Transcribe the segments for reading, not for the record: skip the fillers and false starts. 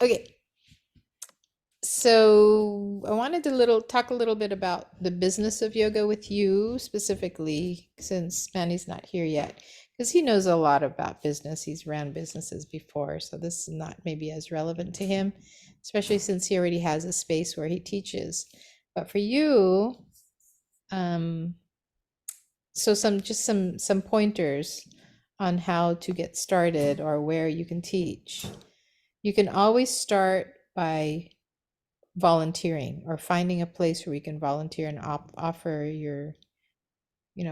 Okay, so I wanted to talk a little bit about the business of yoga with you specifically, since Manny's not here yet, because he knows a lot about business. He's ran businesses before, so this is not maybe as relevant to him, especially since he already has a space where he teaches. But for you, um, so some pointers on how to get started or where you can teach. You can always start by volunteering or finding a place where you can volunteer and offer your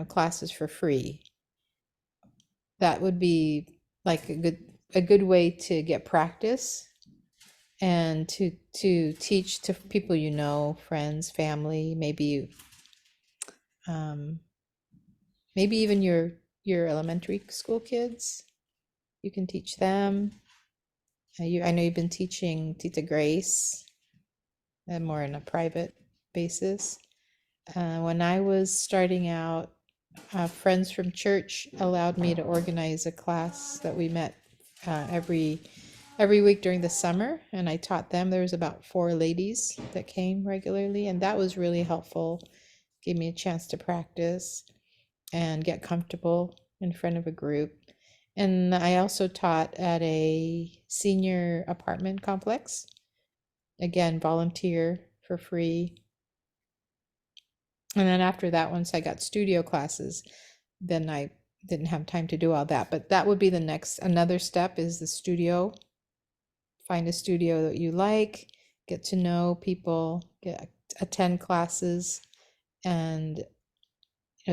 classes for free. That would be like a good way to get practice and to teach to people, friends, family, um, maybe even your elementary school kids. You can teach them. I know you've been teaching Tita Grace, more on a private basis. When I was starting out, friends from church allowed me to organize a class that we met every week during the summer, and I taught them. There was about 4 ladies that came regularly, and that was really helpful. Gave me a chance to practice and get comfortable in front of a group. And I also taught at a senior apartment complex. Again, volunteer for free. And then after that, once I got studio classes, then I didn't have time to do all that. But that would be another step is the studio. Find a studio that you like, get to know people, attend classes, and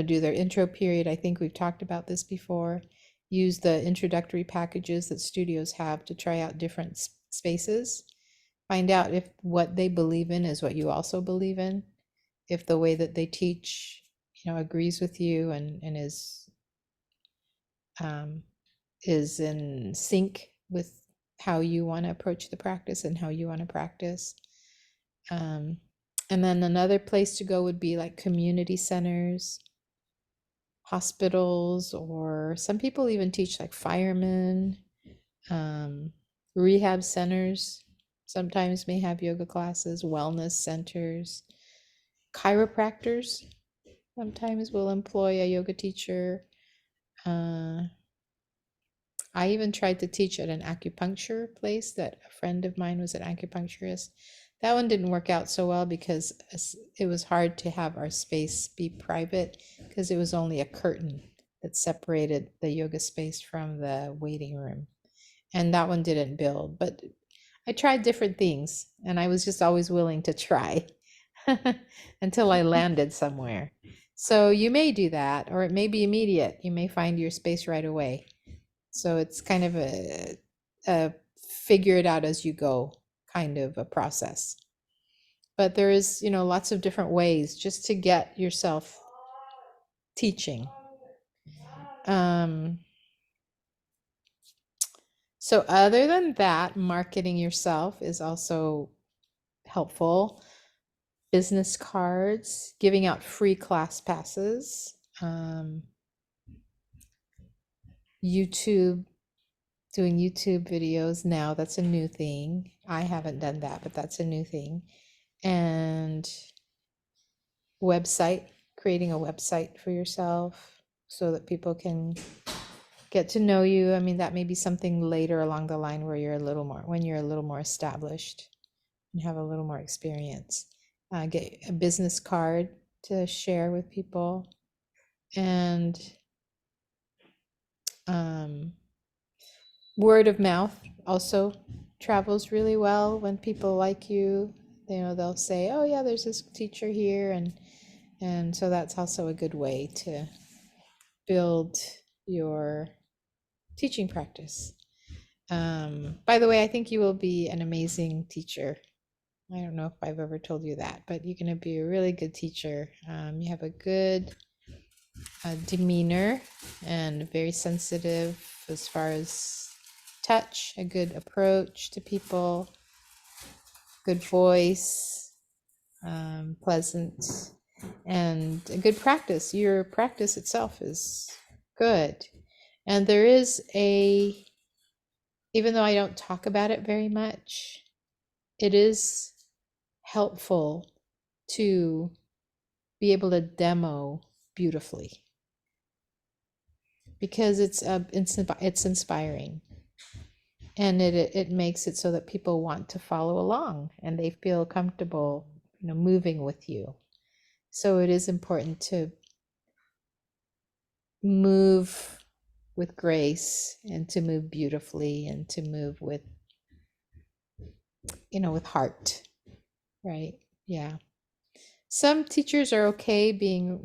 do their intro period. I think we've talked about this before. Use the introductory packages that studios have to try out different spaces. Find out if what they believe in is what you also believe in. If the way that they teach, agrees with you and is in sync with how you want to approach the practice and how you want to practice. And then another place to go would be like community centers, hospitals, or some people even teach like firemen, rehab centers sometimes may have yoga classes, wellness centers, chiropractors sometimes will employ a yoga teacher. I even tried to teach at an acupuncture place that a friend of mine was an acupuncturist. That one didn't work out so well because it was hard to have our space be private because it was only a curtain that separated the yoga space from the waiting room. And that one didn't build, but I tried different things and I was just always willing to try until I landed somewhere. So you may do that, or it may be immediate. You may find your space right away. So it's kind of a figure it out as you go kind of a process. But there is, lots of different ways just to get yourself teaching. So other than that, marketing yourself is also helpful. Business cards, giving out free class passes, YouTube, doing YouTube videos now. That's a new thing. I haven't done that, but that's a new thing. And website, creating a website for yourself so that people can get to know you. I mean, that may be something later along the line where when you're a little more established and have a little more experience. Get a business card to share with people. And word of mouth also travels really well when people like you. They'll say, oh yeah, there's this teacher here, and so that's also a good way to build your teaching practice. By the way, I think you will be an amazing teacher. I don't know if I've ever told you that, but you're going to be a really good teacher. You have a good demeanor and very sensitive as far as touch, a good approach to people, good voice, pleasant, and a good practice. Your practice itself is good. And there is even though I don't talk about it very much, it is helpful to be able to demo beautifully because it's inspiring, and it makes it so that people want to follow along and they feel comfortable, moving with you. So it is important to move with grace and to move beautifully and to move with heart, right? Yeah. Some teachers are okay being,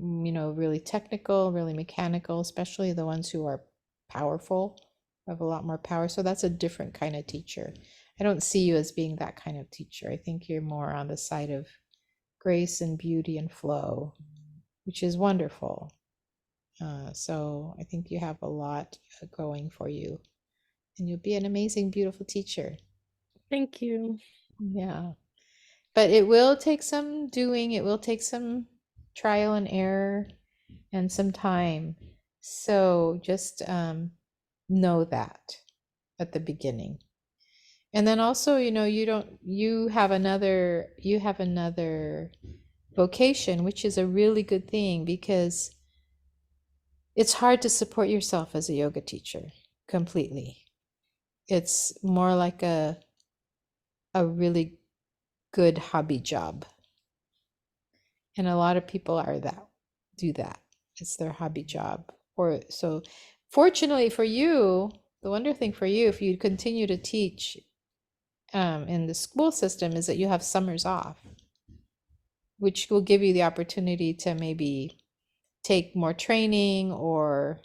really technical, really mechanical, especially the ones who are powerful, have a lot more power. So that's a different kind of teacher. I don't see you as being that kind of teacher. I think you're more on the side of grace and beauty and flow, which is wonderful. So I think you have a lot going for you, and you'll be an amazing, beautiful teacher. Thank you. Yeah. But it will take some doing, it will take some trial and error and some time. So just know that at the beginning. And then also, you have another vocation, which is a really good thing because it's hard to support yourself as a yoga teacher completely. It's more like a really good hobby job. And a lot of people do that. It's their hobby job. Or so fortunately for you, the wonderful thing for you, if you continue to teach in the school system, is that you have summers off, which will give you the opportunity to maybe take more training or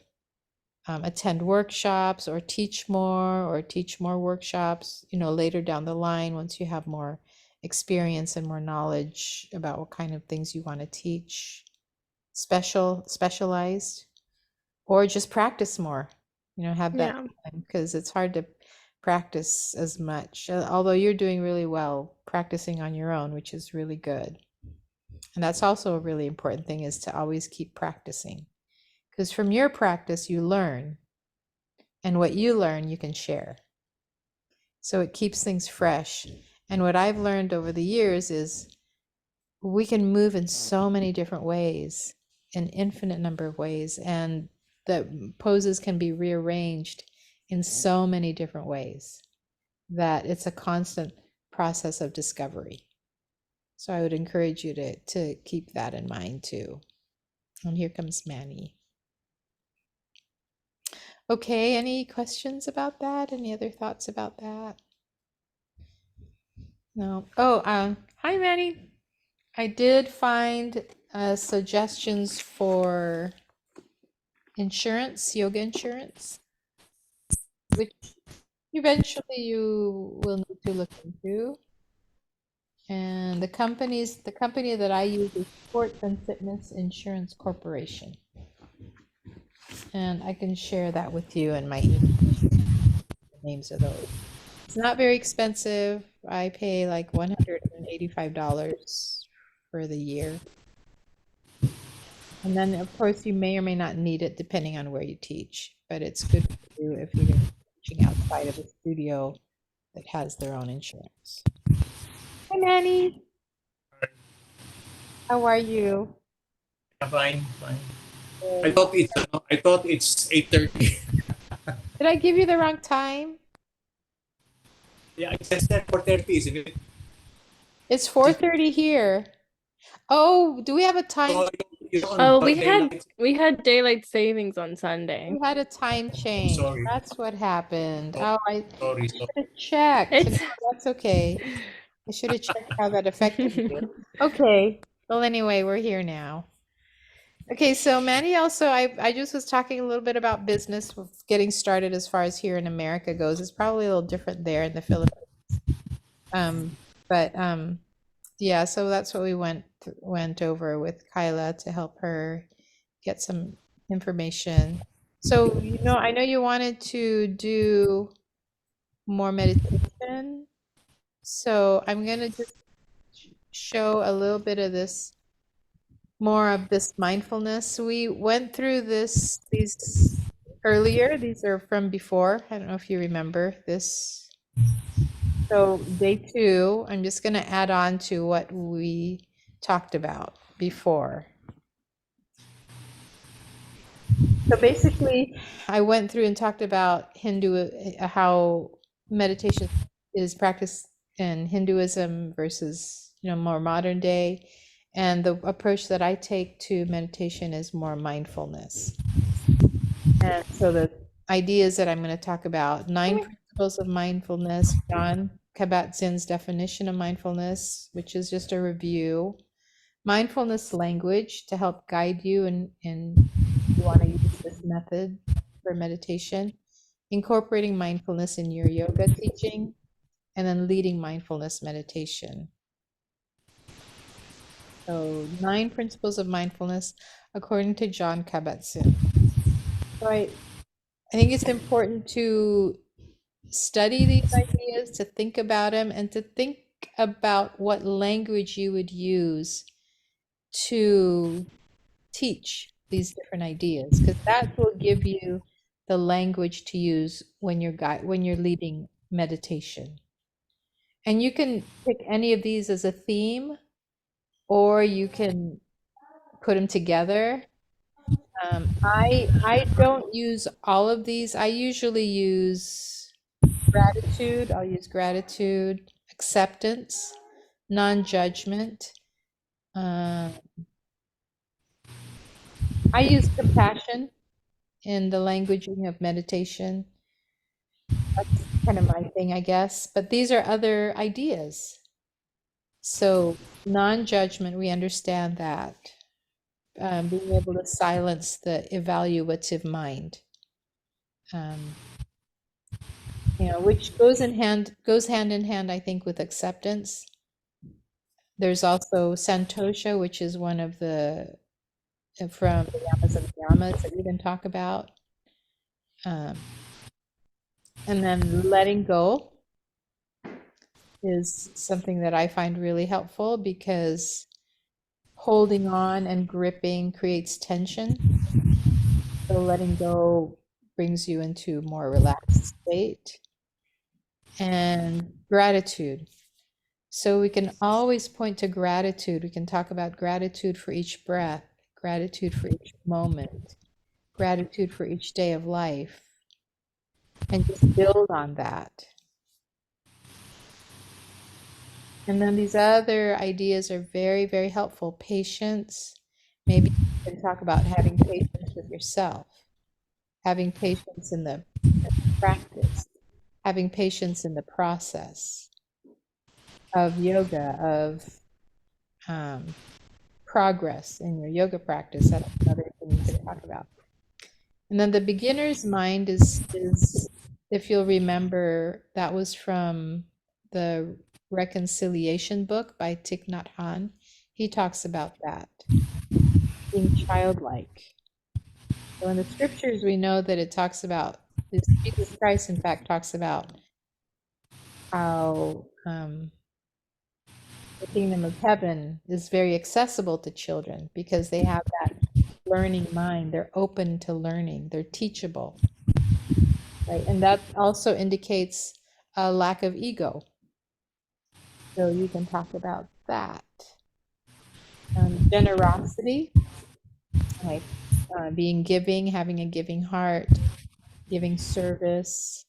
attend workshops or teach more workshops, later down the line once you have more experience and more knowledge about what kind of things you want to teach, specialized, or just practice more, have that Yeah. time because it's hard to practice as much. Although you're doing really well practicing on your own, which is really good. And that's also a really important thing, is to always keep practicing, because from your practice you learn, and what you learn you can share. So it keeps things fresh. And what I've learned over the years is we can move in so many different ways, an infinite number of ways, and the poses can be rearranged in so many different ways that it's a constant process of discovery. So I would encourage you to keep that in mind too. And here comes Manny. Okay, any questions about that? Any other thoughts about that? No. Oh, hi Manny. I did find suggestions for insurance, yoga insurance, which eventually you will need to look into. And the company that I use is Sports and Fitness Insurance Corporation. And I can share that with you in my email, the names of those. It's not very expensive. I pay like $185 for the year. And then, of course, you may or may not need it depending on where you teach, but it's good for you if you're going to be teaching outside of a studio that has their own insurance. Hi, Manny. How are you? Fine, fine. I Good. thought it's I thought it's 8:30. Did I give you the wrong time? Yeah, it says there 4:30, isn't it? It's 4:30 here. Oh, do we have a time? So you're on Oh, daylight. we had daylight savings on Sunday. We had a time change. Sorry, That's what happened. so, Oh, I sorry. should have checked. No, It's that's okay. I should have checked how that affected you. Okay. Well, anyway, we're here now. Okay, so Manny also, I just was talking a little bit about business with getting started as far as here in America goes. It's probably a little different there in the Philippines. But yeah, so that's what we went over with Kyla to help her get some information. So, I know you wanted to do more meditation. So I'm gonna just show a little bit of this, more of this mindfulness. We went through these earlier. These are from before. I don't know if you remember this. So day 2, I'm just going to add on to what we talked about before. So basically, I went through and talked about how meditation is practiced in Hinduism versus, more modern day. And the approach that I take to meditation is more mindfulness. And so the ideas that I'm going to talk about, 9 principles of mindfulness, John Kabat-Zinn's definition of mindfulness, which is just a review, mindfulness language to help guide you and you want to use this method for meditation, incorporating mindfulness in your yoga teaching, and then leading mindfulness meditation. So 9 principles of mindfulness according to John Kabat-Zinn. So I think it's important to study these ideas, to think about them, and to think about what language you would use to teach these different ideas, because that will give you the language to use when you're leading meditation. And you can pick any of these as a theme, or you can put them together. I don't use all of these. I usually use gratitude. I'll use gratitude, acceptance, non-judgment. I use compassion in the languaging of meditation. That's kind of my thing, I guess. But these are other ideas. So non-judgment, we understand that. Being able to silence the evaluative mind. Which goes hand in hand, I think, with acceptance. There's also Santosha, which is one of the from the Yamas of the Yamas that we can talk about. And then letting go is something that I find really helpful, because holding on and gripping creates tension. So letting go brings you into a more relaxed state. And gratitude. So we can always point to gratitude. We can talk about gratitude for each breath, gratitude for each moment, gratitude for each day of life, and just build on that. And then these other ideas are very, very helpful. Patience. Maybe you can talk about having patience with yourself, having patience in the practice, having patience in the process of yoga, of progress in your yoga practice. That's another thing you can talk about. And then the beginner's mind is if you'll remember, that was from the Reconciliation book by Thich Nhat Hanh. He talks about that, being childlike. So in the scriptures, we know that it talks about this. Jesus Christ, in fact, talks about how the kingdom of heaven is very accessible to children because they have that learning mind. They're open to learning. They're teachable, right? And that also indicates a lack of ego. So you can talk about that. Generosity, like being giving, having a giving heart, giving service,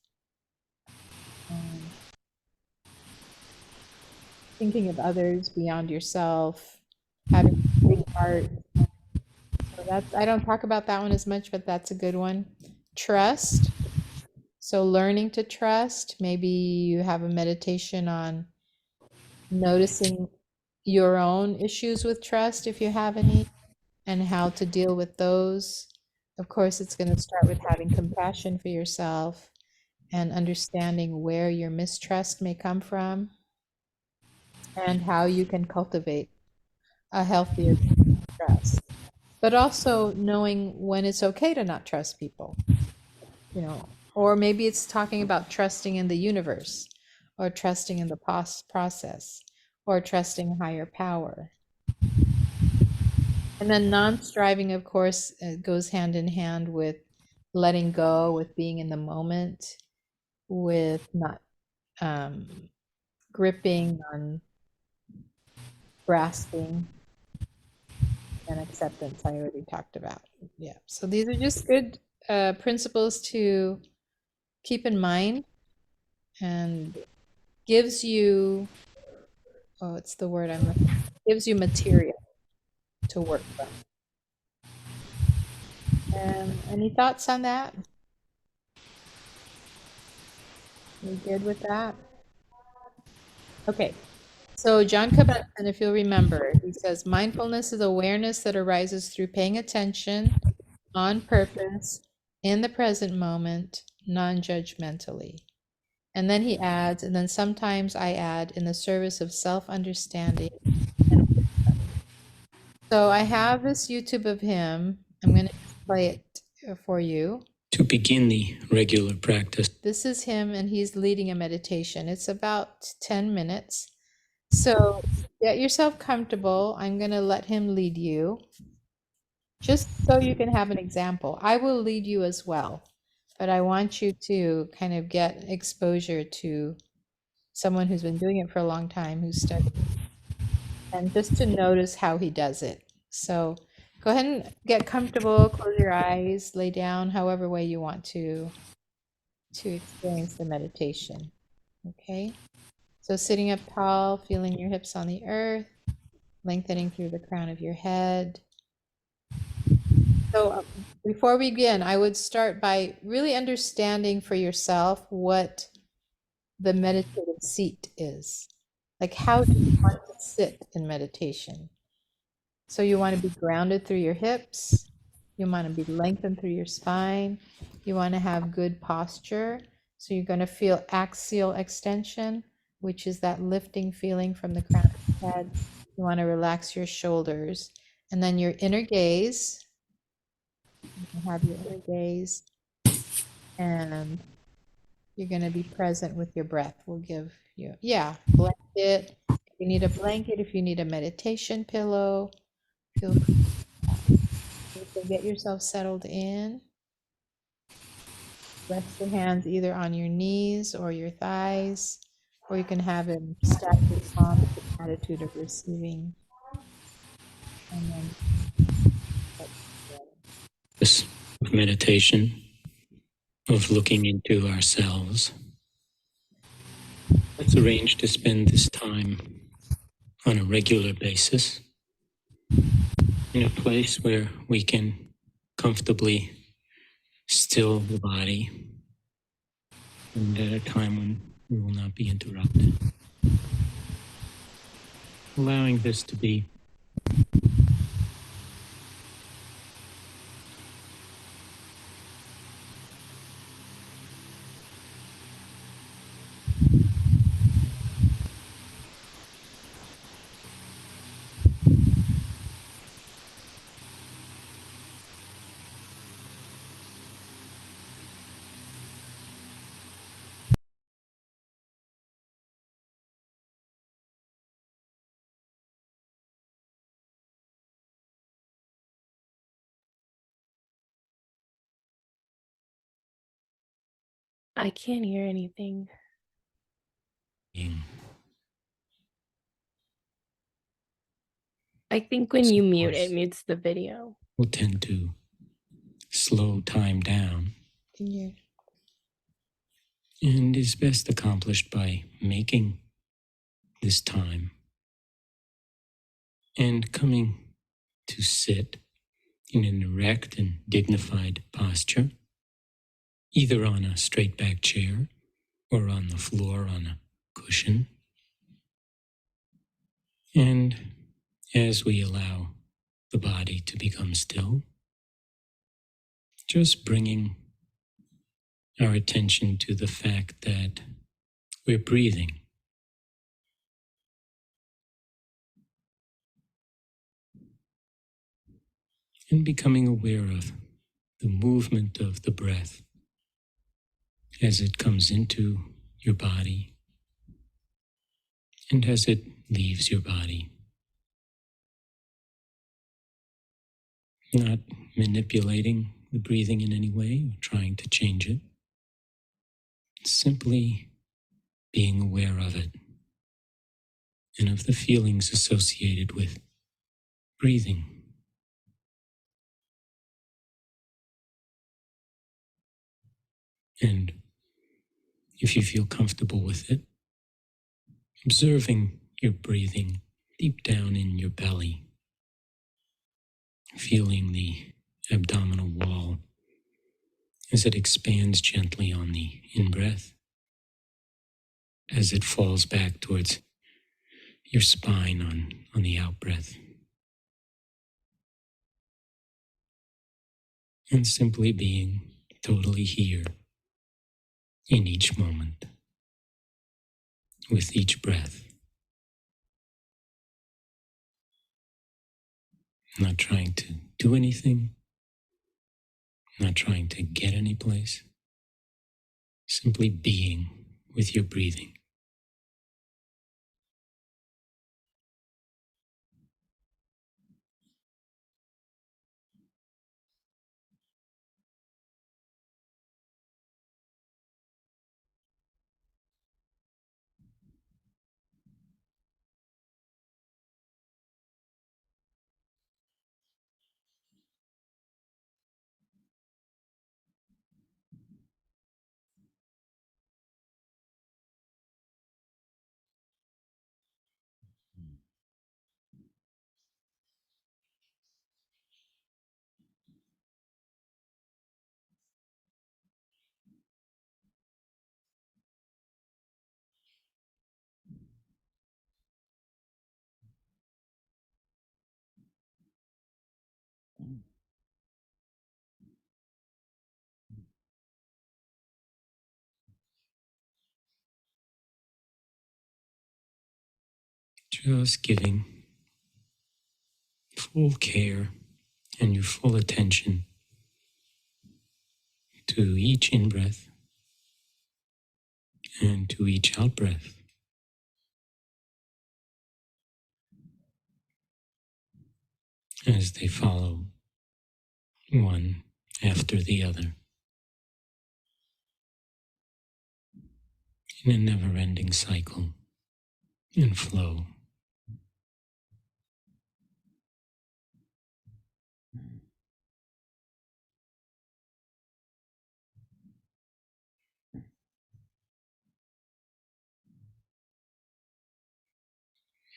thinking of others beyond yourself, having a big heart. So I don't talk about that one as much, but that's a good one. Trust. So learning to trust. Maybe you have a meditation on noticing your own issues with trust, if you have any, and how to deal with those. Of course, it's going to start with having compassion for yourself and understanding where your mistrust may come from and how you can cultivate a healthier trust. But also knowing when it's okay to not trust people, or maybe it's talking about trusting in the universe, or trusting in the process, or trusting higher power. And then non-striving, of course, goes hand in hand with letting go, with being in the moment, with not gripping, non-grasping, and acceptance I already talked about. Yeah. So these are just good principles to keep in mind, and gives you, oh, it's the word I'm looking for, gives you material to work from. Any thoughts on that? You good with that? Okay. So John Kabat-Zinn, if you'll remember, he says mindfulness is awareness that arises through paying attention on purpose in the present moment, non-judgmentally. And then he adds, and then sometimes I add, in the service of self-understanding and wisdom. So I have this YouTube of him. I'm going to play it for you. To begin the regular practice. This is him, and he's leading a meditation. It's about 10 minutes. So get yourself comfortable. I'm going to let him lead you, just so you can have an example. I will lead you as well, but I want you to kind of get exposure to someone who's been doing it for a long time, who's studied, and just to notice how he does it. So go ahead and get comfortable, close your eyes, lay down, however way you want to experience the meditation. Okay? So sitting up tall, feeling your hips on the earth, lengthening through the crown of your head. So before we begin, I would start by really understanding for yourself what the meditative seat is. Like, how do you want to sit in meditation? So you want to be grounded through your hips. You want to be lengthened through your spine. You want to have good posture. So you're going to feel axial extension, which is that lifting feeling from the crown of the head. You want to relax your shoulders. And then your inner gaze. You can have your inner gaze. And you're going to be present with your breath. We'll give you, blanket. If you need a blanket, if you need a meditation pillow, feel free. So get yourself settled in. Rest your hands either on your knees or your thighs, or you can have them stacked with palms with the attitude of receiving. And then This of meditation, of looking into ourselves. Let's arrange to spend this time on a regular basis in a place where we can comfortably still the body, and at a time when we will not be interrupted. Allowing this to be I can't hear anything. being. I think when you mute, it mutes the video. We'll tend to slow time down, yeah. and is best accomplished by making this time and coming to sit in an erect and dignified posture, either on a straight back chair or on the floor on a cushion. And as we allow the body to become still, just bringing our attention to the fact that we're breathing. And becoming aware of the movement of the breath as it comes into your body and as it leaves your body. Not manipulating the breathing in any way or trying to change it. Simply being aware of it and of the feelings associated with breathing. And if you feel comfortable with it, observing your breathing deep down in your belly, feeling the abdominal wall as it expands gently on the in-breath, as it falls back towards your spine on the out-breath. And simply being totally here in each moment, with each breath. Not trying to do anything, not trying to get any place, simply being with your breathing. Just giving full care and your full attention to each in-breath and to each out-breath, as they follow one after the other in a never-ending cycle and flow.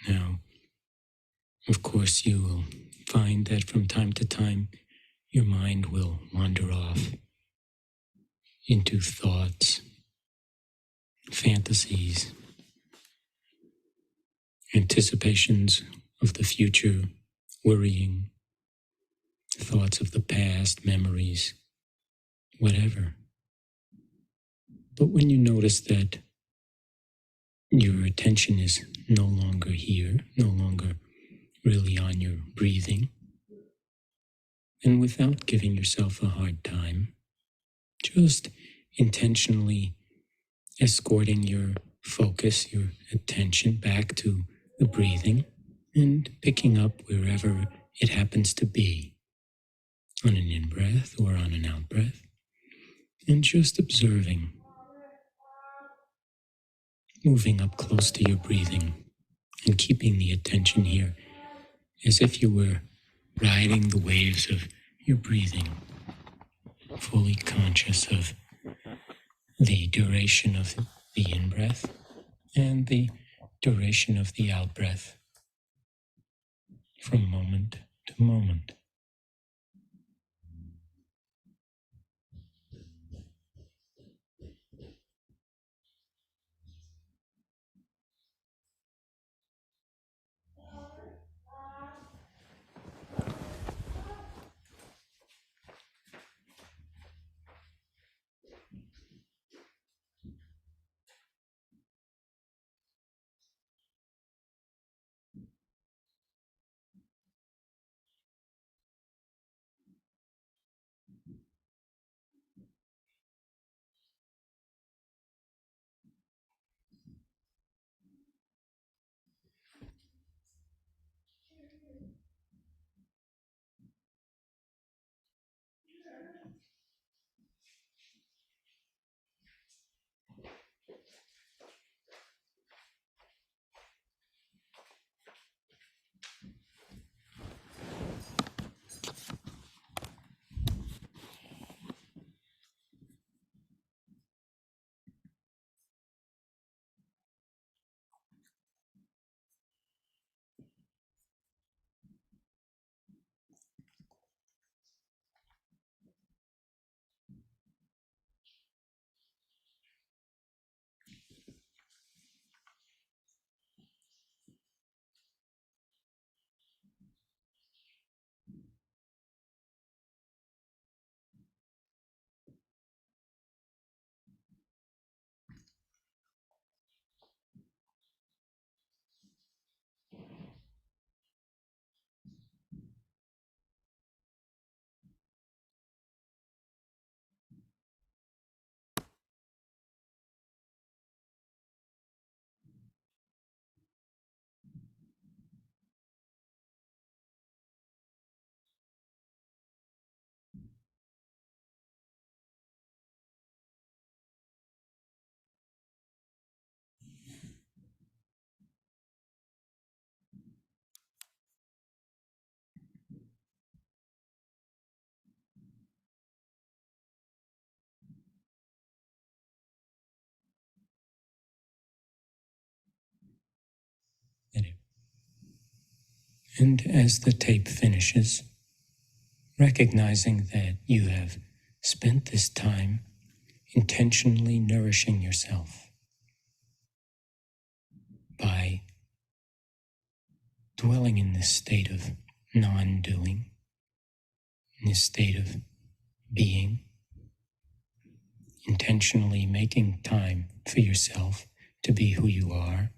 Now, of course, you will find that from time to time, your mind will wander off into thoughts, fantasies, anticipations of the future, worrying, thoughts of the past, memories, whatever. But when you notice that your attention is no longer here, no longer really on your breathing, and without giving yourself a hard time, just intentionally escorting your focus, your attention back to the breathing and picking up wherever it happens to be, on an in-breath or on an out-breath, and just observing, moving up close to your breathing and keeping the attention here as if you were riding the waves of your breathing, fully conscious of the duration of the in-breath and the duration of the out-breath from moment to moment. And as the tape finishes, recognizing that you have spent this time intentionally nourishing yourself by dwelling in this state of non-doing, in this state of being, intentionally making time for yourself to be who you are.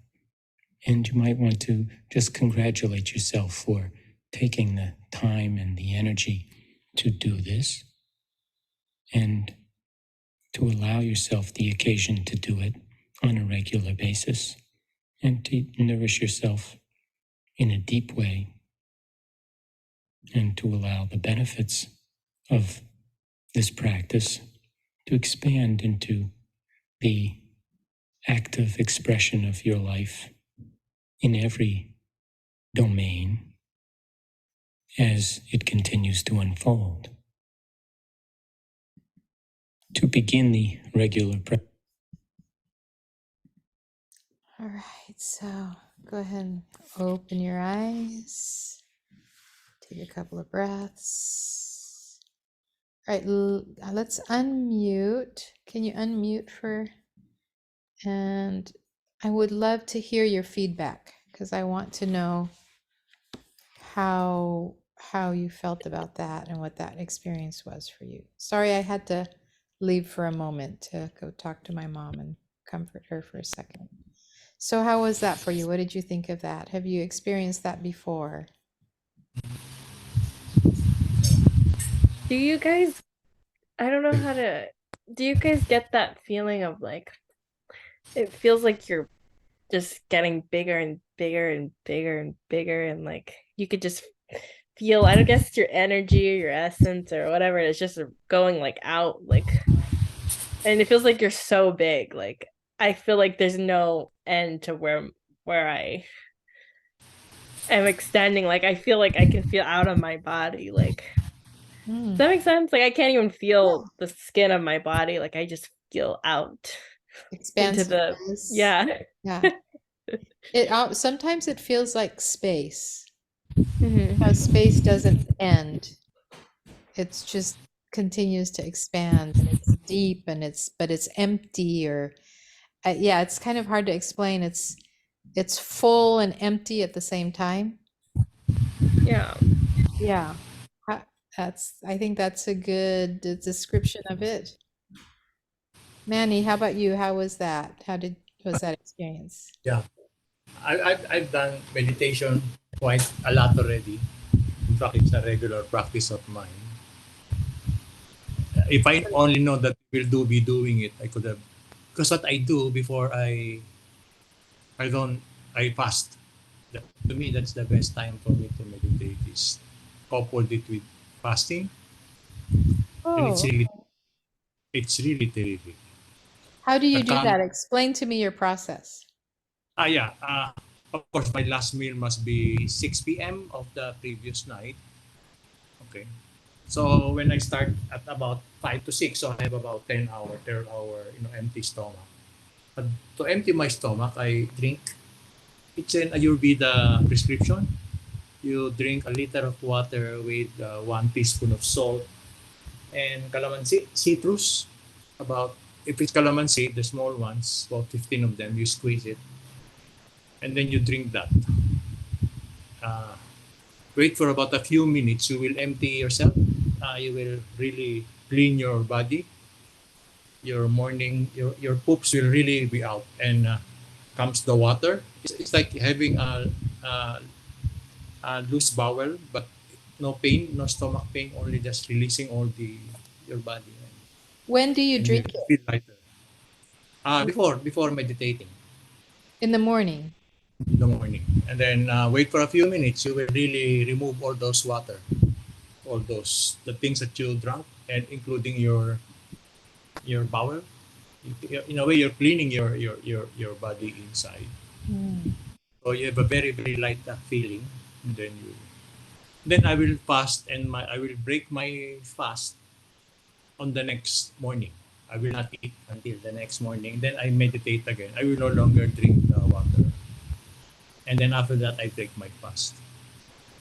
And you might want to just congratulate yourself for taking the time and the energy to do this, and to allow yourself the occasion to do it on a regular basis, and to nourish yourself in a deep way, and to allow the benefits of this practice to expand into the active expression of your life in every domain as it continues to unfold. To begin the regular practice, All right, so go ahead and open your eyes. Take a couple of breaths. All right, let's unmute. Can you unmute for? And I would love to hear your feedback because I want to know how you felt about that and what that experience was for you. Sorry, I had to leave for a moment to go talk to my mom and comfort her for a second. So how was that for you? What did you think of that? Have you experienced that before? Do you guys, I don't know how to, do you guys get that feeling of like, it feels like you're just getting bigger and bigger and bigger and bigger, and like you could just feel, I don't guess your energy or your essence or whatever is just going like out, like, and it feels like you're so big. Like I feel like there's no end to where I am extending. Like I feel like I can feel out of my body. Like, does that make sense? Like I can't even feel the skin of my body. Like I just feel out into the, Expansiveness. yeah. Yeah. It sometimes it feels like space. Mhm. How space doesn't end. It's just continues to expand, and it's deep, and but it's empty, or yeah, it's kind of hard to explain. It's full and empty at the same time. Yeah. Yeah. I think that's a good description of it. Manny, how about you? How was that? Was that experience? Yeah, I've done meditation quite a lot already. In fact, it's a regular practice of mine. If I only know that will be doing it, I could have. Because what I do before I don't, I fast. To me, that's the best time for me to meditate. Is coupled it with fasting, and Oh, it's really terrific. how do The you do calm. that? Explain to me your process. Yeah. Of course, my last meal must be 6 p.m. of the previous night. Okay. So when I start at about 5 to 6, so I have about 10 hour, empty stomach. But to empty my stomach, I drink. It's an Ayurveda prescription. You drink a liter of water with 1 teaspoon of salt and calamansi, citrus. About if it's calamansi, the small ones, about 15 of them, you squeeze it, and then you drink that. Uh, Wait for about a few minutes. You will empty yourself. You will really clean your body. Your poops will really be out, and comes the water. It's like having a loose bowel, but no pain, no stomach pain, only just releasing all the your body, When do you and you drink it? feel lighter. Before meditating In the morning. in the morning, and then wait for a few minutes. You will really remove all those water, all those the things that you drank, and including your bowel. In a way, you're cleaning your body inside. Mm. So you have a very very light feeling, and then I will fast, and I will break my fast on the next morning. I will not eat until the next morning. Then I meditate again. I will no longer drink the water, and then after that I break my fast.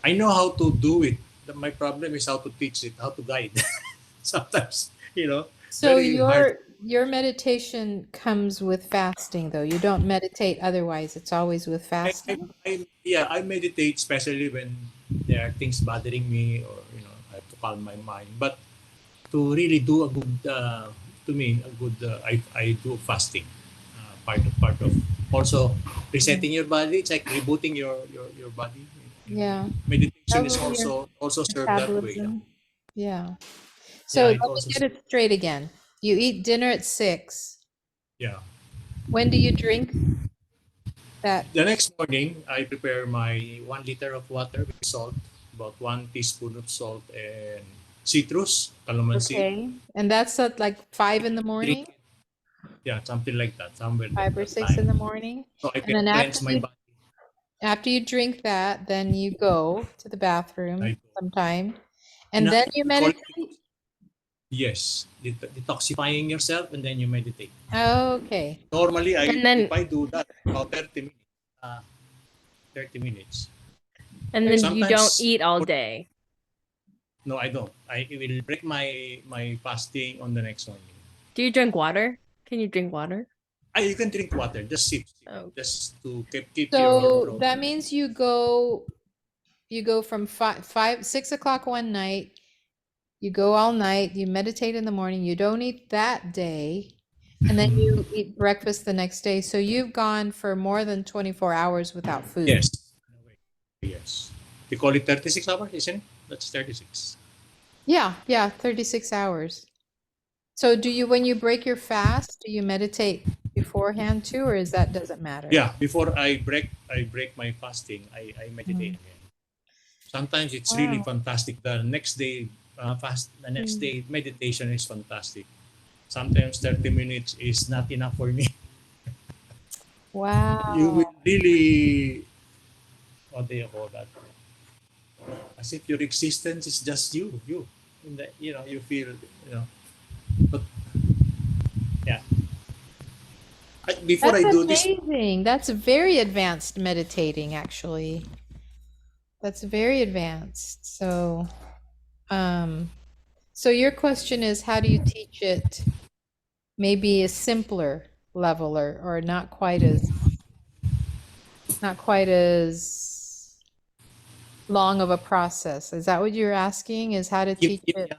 I know how to do it. My problem is how to teach it, how to guide. Sometimes, So very hard. your meditation comes with fasting, though. You don't meditate otherwise. It's always with fasting. Yeah, I meditate, especially when there are things bothering me, or I have to calm my mind. But to really do a good, to me, a good, I do fasting. Part of also Mhm. resetting your body. It's like rebooting your body. Yeah. Meditation is Helps your also served that way. Yeah, metabolism. Yeah. So yeah, let it me also get it straight again. You eat dinner at 6. yeah. When do you drink that? The next morning, I prepare my 1 liter of water with salt, about 1 teaspoon of salt and citrus, calamansi. Okay. And that's at like 5 in the Drink morning, it. Yeah, something like that, somewhere 5 or that 6 in time. the morning. So I And can then cleanse my body. after you drink that, then you go to the bathroom I sometime. And Ina- then you we call it meditate. yes, detoxifying yourself and then you meditate. Okay. Normally, And if then I do that about 30 minutes, 30 minutes. and Thirty- then you don't Sometimes eat all day. no, I don't. I will break my fasting on the next morning. Do you drink water? Can you drink water? You can drink water, just sip, Oh. just to keep your So throat. that means you go from 6 o'clock one night, you go all night, you meditate in the morning, you don't eat that day, and then you eat breakfast the next day. So you've gone for more than 24 hours without food. Yes. In a way. Yes. They call it 36 hours, isn't it? That's 36. Yeah, 36 hours. So when you break your fast, do you meditate beforehand too, or doesn't matter? Yeah, before I break my fasting, I meditate Mhm. again. Sometimes it's really Wow. fantastic. The next Mm. day meditation is fantastic. Sometimes 30 minutes is not enough for me. You Wow. will really, what do you call that? As if your existence is just you. In the, you feel, but yeah. Before That's I do this, amazing. That's very advanced meditating, actually. That's very advanced. Um, so your question is, how do you teach it maybe a simpler level or not quite as long of a process? Is that what you're asking? Is how to teach it?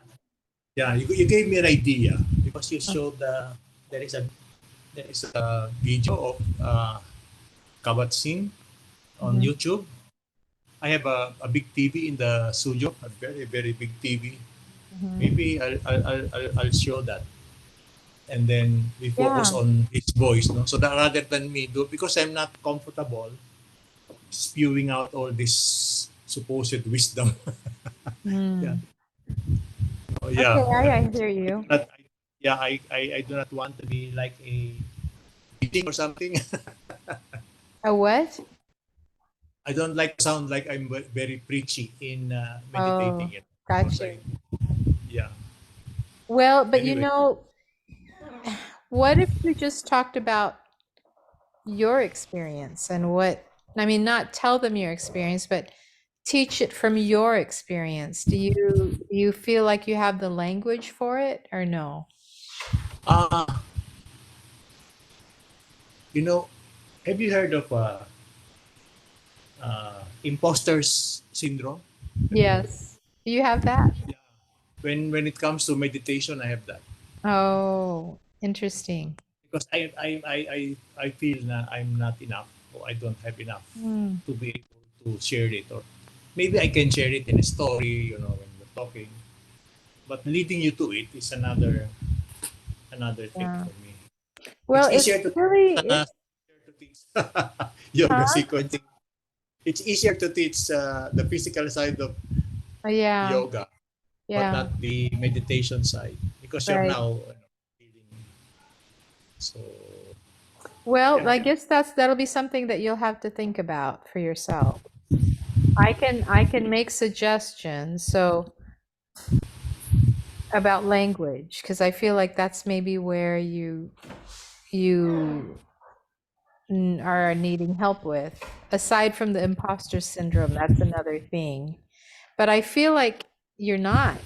yeah, you gave me an idea because you showed there is a there is a video of kabat on Mhm, YouTube. I have a big TV in the studio, a very very big TV. mhm. Maybe I'll show that, and then we focus Yeah. on its voice, no. So that rather than me do, because I'm not comfortable spewing out all this supposed wisdom. Yeah. Mm. Oh Okay, yeah. I hear I do you. not. I do not want to be like a teaching or something. A what? I don't like to sound like I'm very preachy in Oh, meditating it. got Because you. yeah. Well, but Anyway, what if you just talked about your experience and I mean, not tell them your experience, but teach it from your experience. Do you feel like you have the language for it or no? uh, you know, have you heard of imposter's syndrome? Have you heard? Yes. Do you have that? Yeah. When it comes to meditation, I have that Oh, interesting. because I feel that I'm not enough, or I don't have enough Hmm. to be able to share it, or maybe I can share it in a story, when we're talking. But leading you to it is another thing Yeah. for me. Well, It's easier to it's teach yoga huh? sequencing. It's easier to teach the physical side of Oh, yeah, yoga, but yeah, not the meditation side because you're right. now feeling. So Well, yeah, I guess that'll be something that you'll have to think about for yourself. I can make suggestions about language because I feel like that's maybe where you are needing help with, aside from the imposter syndrome. That's another thing. But I feel like you're not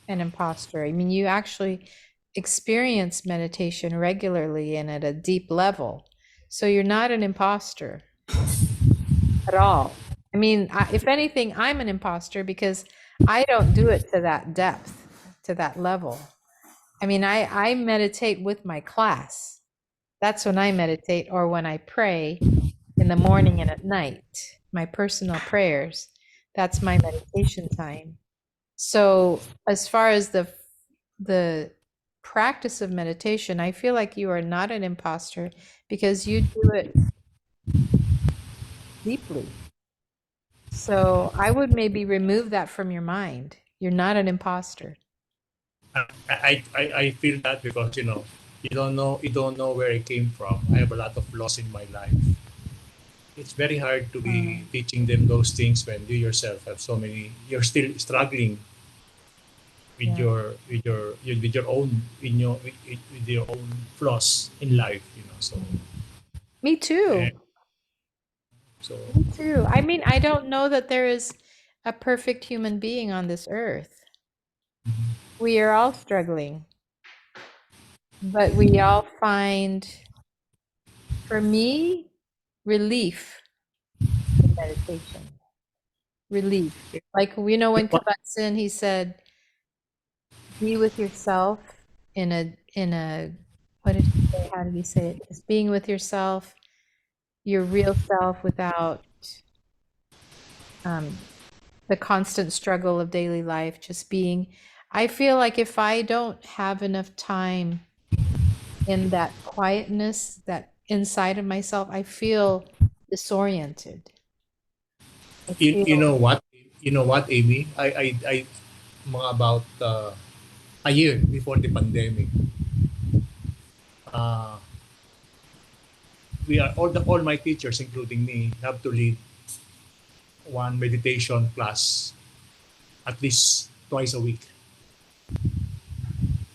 an imposter. I mean, you actually experience meditation regularly and at a deep level. So you're not an imposter at all. I mean, if anything, I'm an imposter because I don't do it to that depth, to that level. I mean, I meditate with my class. That's when I meditate, or when I pray in the morning and at night, my personal prayers. That's my meditation time. So as far as the practice of meditation, I feel like you are not an imposter because you do it deeply. So I would maybe remove that from your mind. You're not an imposter. I feel that because you don't know where I came from. I have a lot of loss in my life. It's very hard to be teaching them those things when you yourself have so many. You're still struggling with Yeah. your own with your own flaws in life. So Me too. and so Me too. I mean, I don't know that there is a perfect human being on this earth. We are all struggling, but we all find, for me, relief in meditation. Relief. Like, when Kabat-Zinn, he said, be with yourself in a what did he say? How did he say it? Just being with yourself, your real self, without the constant struggle of daily life, just being. I feel like if I don't have enough time in that quietness, that inside of myself, I feel disoriented. I you feel, know what Amy, I mga about a year before the pandemic, uh, we are all my teachers, including me, have to lead one meditation class at least twice a week.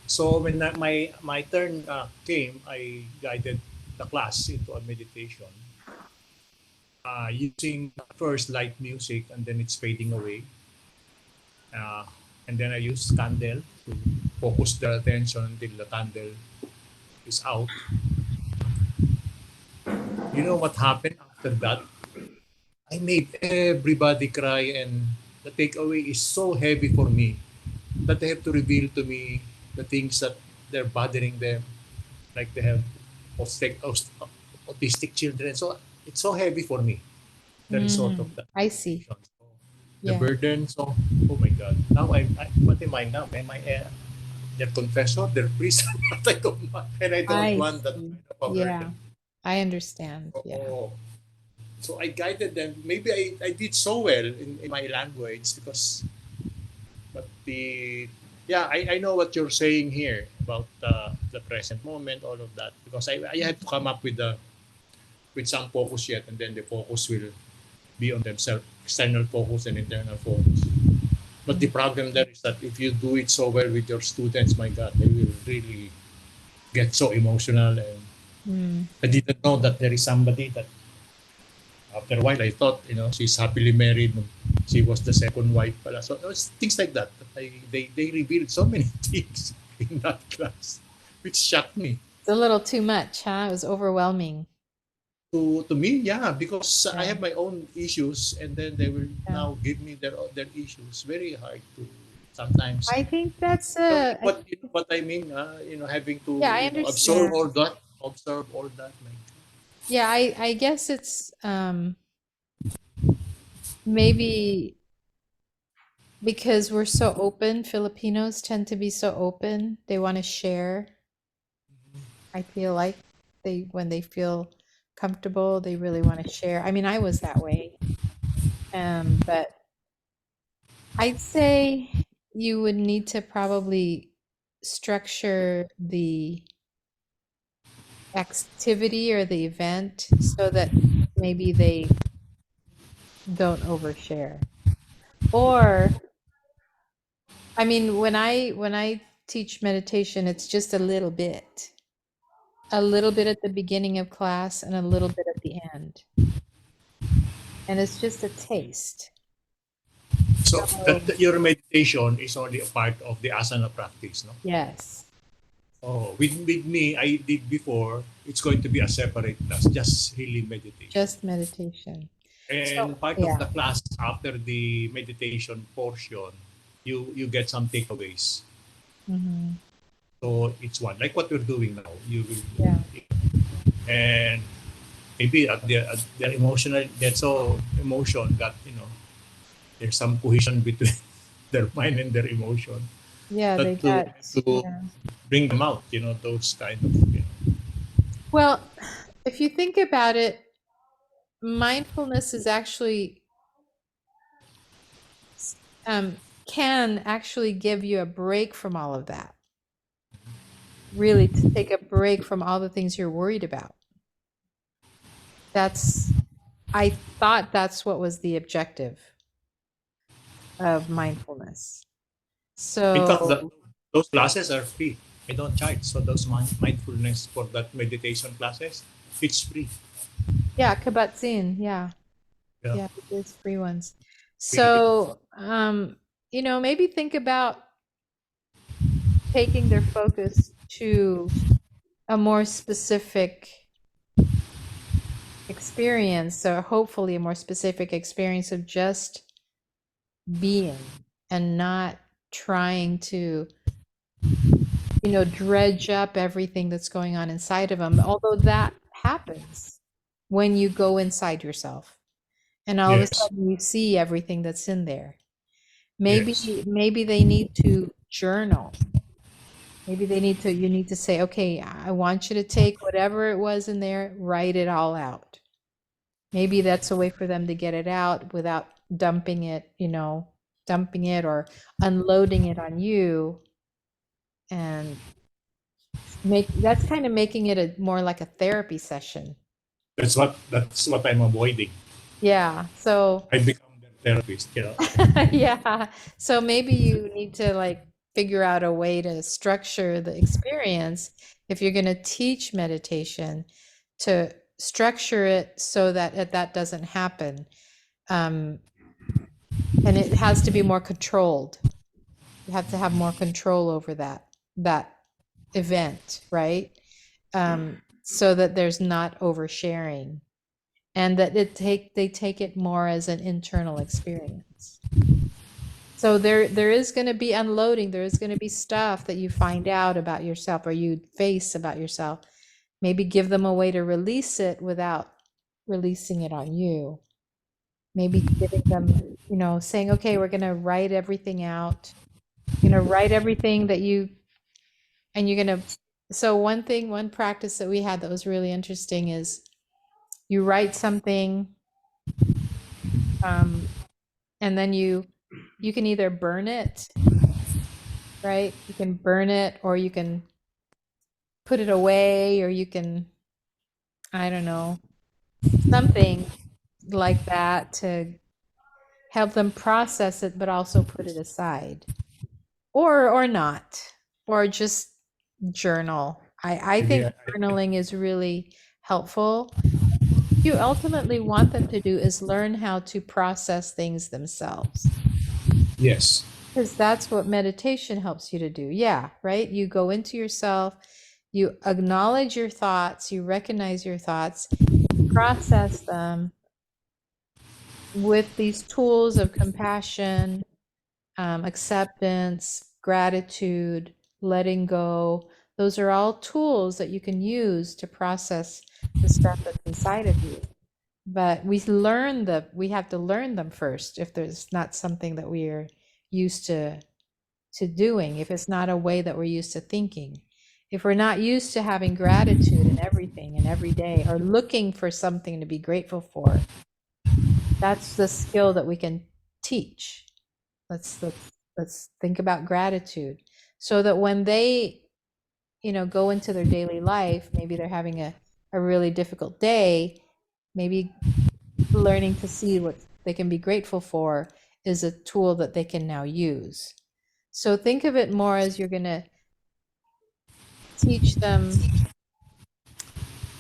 So when my turn came, I guided the class into a meditation, using first light music, and then it's fading away, uh, and then I use candle to focus their attention until the candle is out. You know what happened after that? I made everybody cry, and the takeaway is so heavy for me that they have to reveal to me the things that they're bothering them, like they have autistic children. So it's so heavy for me, the result of that I see. meditation. So the Yeah, burden. So, oh my God. Now what am I now? Am I their confessor, their priest? I don't want, and I don't I want that see. kind of a Yeah, burden. I understand. Yeah. So, so I guided them. Maybe I did so well in my language because, but I know what you're saying here about the present moment, all of that, because I had to come up with some focus yet, and then the focus will be on themselves, external focus and internal focus. But the problem there is that if you do it so well with your students, my God, they will really get so emotional. And Mm. I didn't know that there is somebody that after a while I thought, she's happily married. She was the second wife. So it was things like that. They revealed so many things in that class, which shocked me. It's a little too much, huh? It was overwhelming. To me, yeah, because I Yeah. have my own issues, and then they will Yeah. now give me their issues. Very hard to sometimes. I think that's You know what I mean? Having to yeah, I absorb understand. all that. Like, Yeah, I guess it's maybe because we're so open. Filipinos tend to be so open. They want to share. I feel like when they feel comfortable, they really want to share. I mean, I was that way. But I'd say you would need to probably structure the activity or the event so that maybe they don't overshare. Or, I mean, when I teach meditation, it's just a little bit. a little bit at the beginning of class and a little bit at the end. And it's just a taste. So So, your meditation is only a part of the asana practice, no? yes, Oh, with me, I did before. It's going to be a separate class, just really meditation. just meditation. So, And part of yeah. the class after the meditation portion, you get some takeaways. Hmm. So it's one like what we're doing now. You will, Yeah. and maybe at their emotional, that's so emotion that there's some cohesion between their mind and their emotion. Yeah, they But to got, to yeah. bring them out, those kind of Well, if you think about it, mindfulness is actually can actually give you a break from all of that. Really, to take a break from all the things you're worried about. I thought that's what was the objective of mindfulness. In fact, So, those classes are free. I don't charge. So those mindfulness for that meditation classes, it's free. yeah, kabat-zinn, yeah. Yeah. Yeah, there's free ones. Really. So, maybe think about taking their focus to a more specific experience, or hopefully a more specific experience of just being and not trying to, dredge up everything that's going on inside of them. Although that happens when you go inside yourself and all of a Yes. sudden you see everything that's in there. Yes. Maybe they need to journal. Maybe you need to say, okay, I want you to take whatever it was in there, write it all out. Maybe that's a way for them to get it out without dumping it, dumping it or unloading it on you. And that's kind of making it more like a therapy session. That's what I'm avoiding. Yeah. So, I become their therapist. yeah. So maybe you need to figure out a way to structure the experience if you're going to teach meditation, to structure it so that that doesn't happen. And it has to be more controlled. You have to have more control over that event, right? So that there's not oversharing, and that they take it more as an internal experience. So there is going to be unloading. There is going to be stuff that you find out about yourself or you face about yourself. Maybe give them a way to release it without releasing it on you. Maybe giving them, saying, okay, we're going to write everything out. Write everything that and you're going to, so one practice that we had that was really interesting is you write something, and then you can either burn it, right? You can burn it, or you can put it away, or you can, I don't know, something like that to help them process it, but also put it aside, or not, or just journal. I Maybe think journaling is really helpful. You ultimately want them to do is learn how to process things themselves, yes. because that's what meditation helps you to do. Yeah, right? You go into yourself, you acknowledge your thoughts, you recognize your thoughts, process them with these tools of compassion, acceptance, gratitude, letting go. Those are all tools that you can use to process the stuff that's inside of you. But we have to learn them first if there's not something that we are used to doing, if it's not a way that we're used to thinking. If we're not used to having gratitude in everything and every day, or looking for something to be grateful for, that's the skill that we can teach. Let's think about gratitude, so that when they go into their daily life, maybe they're having a really difficult day, maybe learning to see what they can be grateful for is a tool that they can now use. So think of it more as you're going to teach them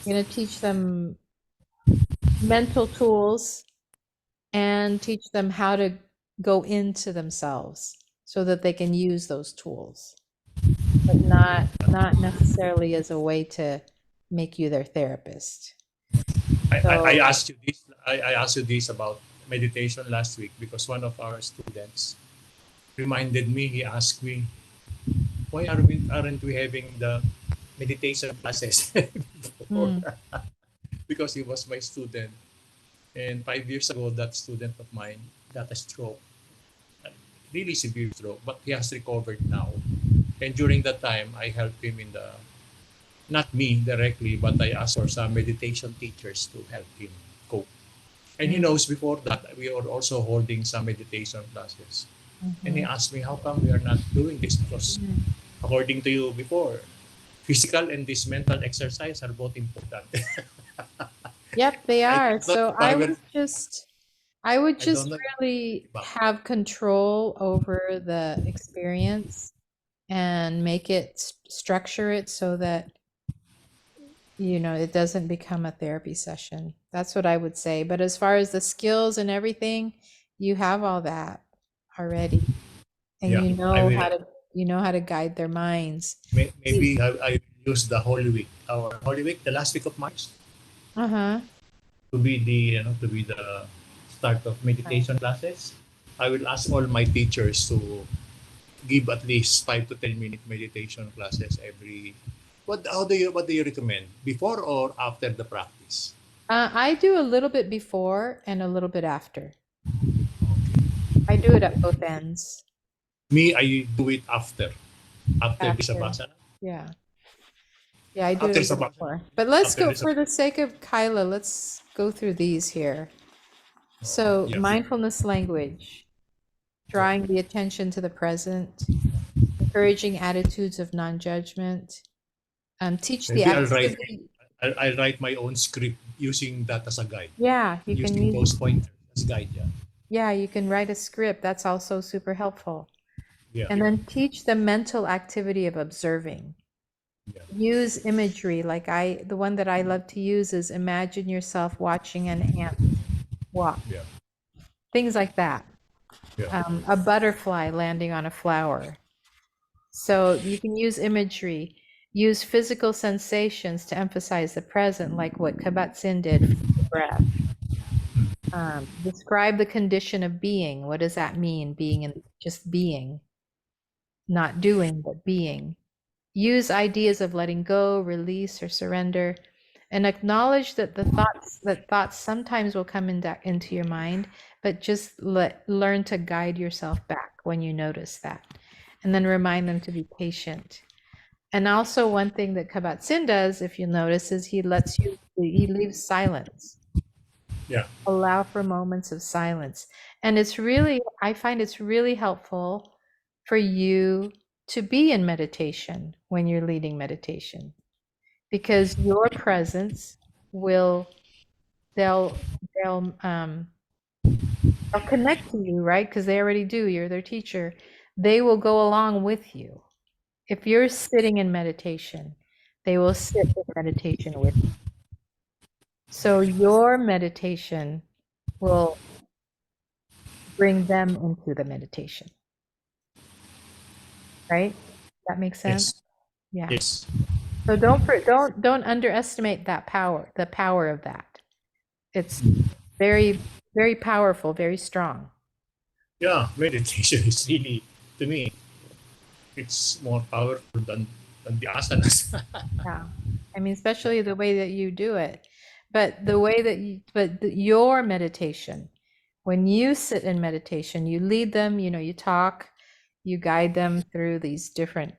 You're going to teach them mental tools and teach them how to go into themselves so that they can use those tools, but not necessarily as a way to make you their therapist. I asked you this. I asked you this about meditation last week because one of our students reminded me. He asked me, "Why aren't we having the meditation classes before?" Mm. Because he was my student, and 5 years ago, that student of mine got a stroke, a really severe stroke, but he has recovered now. And during that time, I helped him in the not me directly, but I asked for some meditation teachers to help him cope. And he Mm. knows before that we are also holding some meditation classes. And he Mhm. asked me, how come we are not doing this? Because Mm. according to you before, physical and this mental exercise are both important. Yep, they I are. don't So know if I will, I would I don't just know if really I will give up. have control over the experience and make it structure it so that it doesn't become a therapy session. That's what I would say. But as far as the skills and everything, you have all that already, and Yeah, I will. you know how to guide their minds. Maybe I will use the Holy Week, our Holy Week, the last week of March, Uh-huh. to be the start of meditation classes. I will ask all my teachers to give at least 5 to 10 minute meditation classes every. What do you recommend, before or after the practice? I do a little bit before and a little bit after. Okay. I do it at both ends. Me, I do it after the After. savasana. Yeah. Yeah, I do it After a little savasana. before. But let's After go, the for the savasana. sake of Kyla, let's go through these here. So, Yeah. mindfulness language, Yeah. drawing the attention to the present, encouraging attitudes of non-judgment, teach the Maybe activity. I'll write my own script using that as a guide. Yeah, you can Using use, those pointers as guide. Yeah. yeah, you can write a script. That's also super helpful. Yeah. And then teach the mental activity of observing. Yeah. Use imagery. The one that I love to use is imagine yourself watching an ant walk. Yeah. Things like that. Yeah. A butterfly landing on a flower. So you can use imagery, use physical sensations to emphasize the present, like what Kabat-Zinn did for the breath. Describe the condition of being. What does that mean? Being and just being, not doing, but being. Use ideas of letting go, release, or surrender, and acknowledge that thoughts sometimes will come into your mind, but just learn to guide yourself back when you notice that, and then remind them to be patient. And also, one thing that Kabat-Zinn does, if you notice, is he leaves silence. Yeah. Allow for moments of silence. And I find it's really helpful for you to be in meditation when you're leading meditation, because your presence will, they'll, they'll, they'll connect to you, right? Because they already do. You're their teacher. They will go along with you. If you're sitting in meditation, they will sit in meditation with you. So your meditation will bring them into the meditation, right? That makes sense? Yes. Yeah. Yes. So don't underestimate that power, the power of that. It's very, very powerful, very strong. Yeah. Meditation is really, to me, it's more powerful than the asanas. Yeah. I mean, especially the way that you do it. But your meditation, when you sit in meditation, you lead them, you talk, you guide them through those different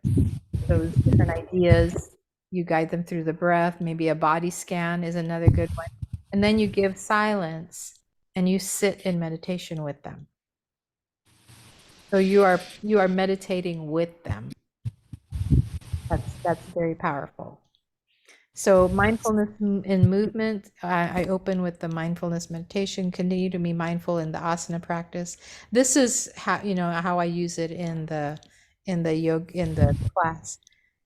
ideas. You guide them through the breath. Maybe a body scan is another good one. And then you give silence and you sit in meditation with them. So you are meditating with them. That's very powerful. So mindfulness in movement, I open with the mindfulness meditation. Continue to be mindful in the asana practice. This is how I use it in the yoga, in the class.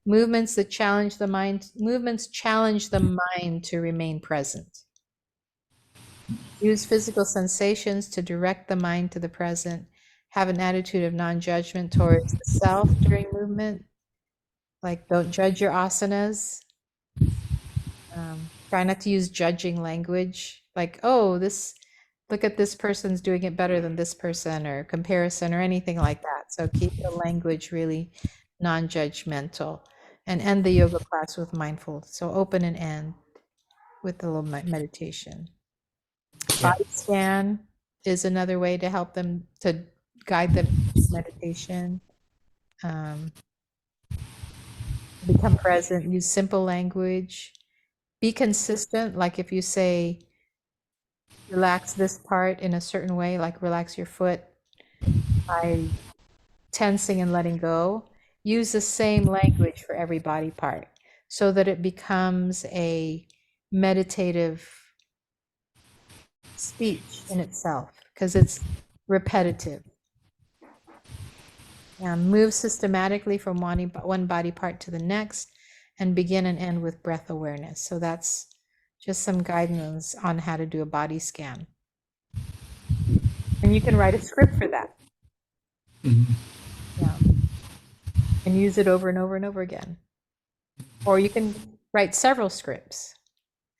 Movements that challenge the mind, movements challenge the mind to remain present. Use physical sensations to direct the mind to the present. Have an attitude of non-judgment towards the self during movement. Like, don't judge your asanas. Try not to use judging language. Like, oh, look at this person's doing it better than this person, or comparison or anything like that. So keep the language really non-judgmental, and end the yoga class with mindful. So open and end with a little meditation. Yeah. Body scan is another way to help them, to guide them to meditation. Become present, use simple language, be consistent. Like if you say, relax this part in a certain way, like relax your foot by tensing and letting go, use the same language for every body part so that it becomes a meditative speech in itself, because it's repetitive. Move systematically from one body part to the next, and begin and end with breath awareness. So that's just some guidance on how to do a body scan. And you can write a script for that. Yeah. And use it over and over and over again. Or you can write several scripts.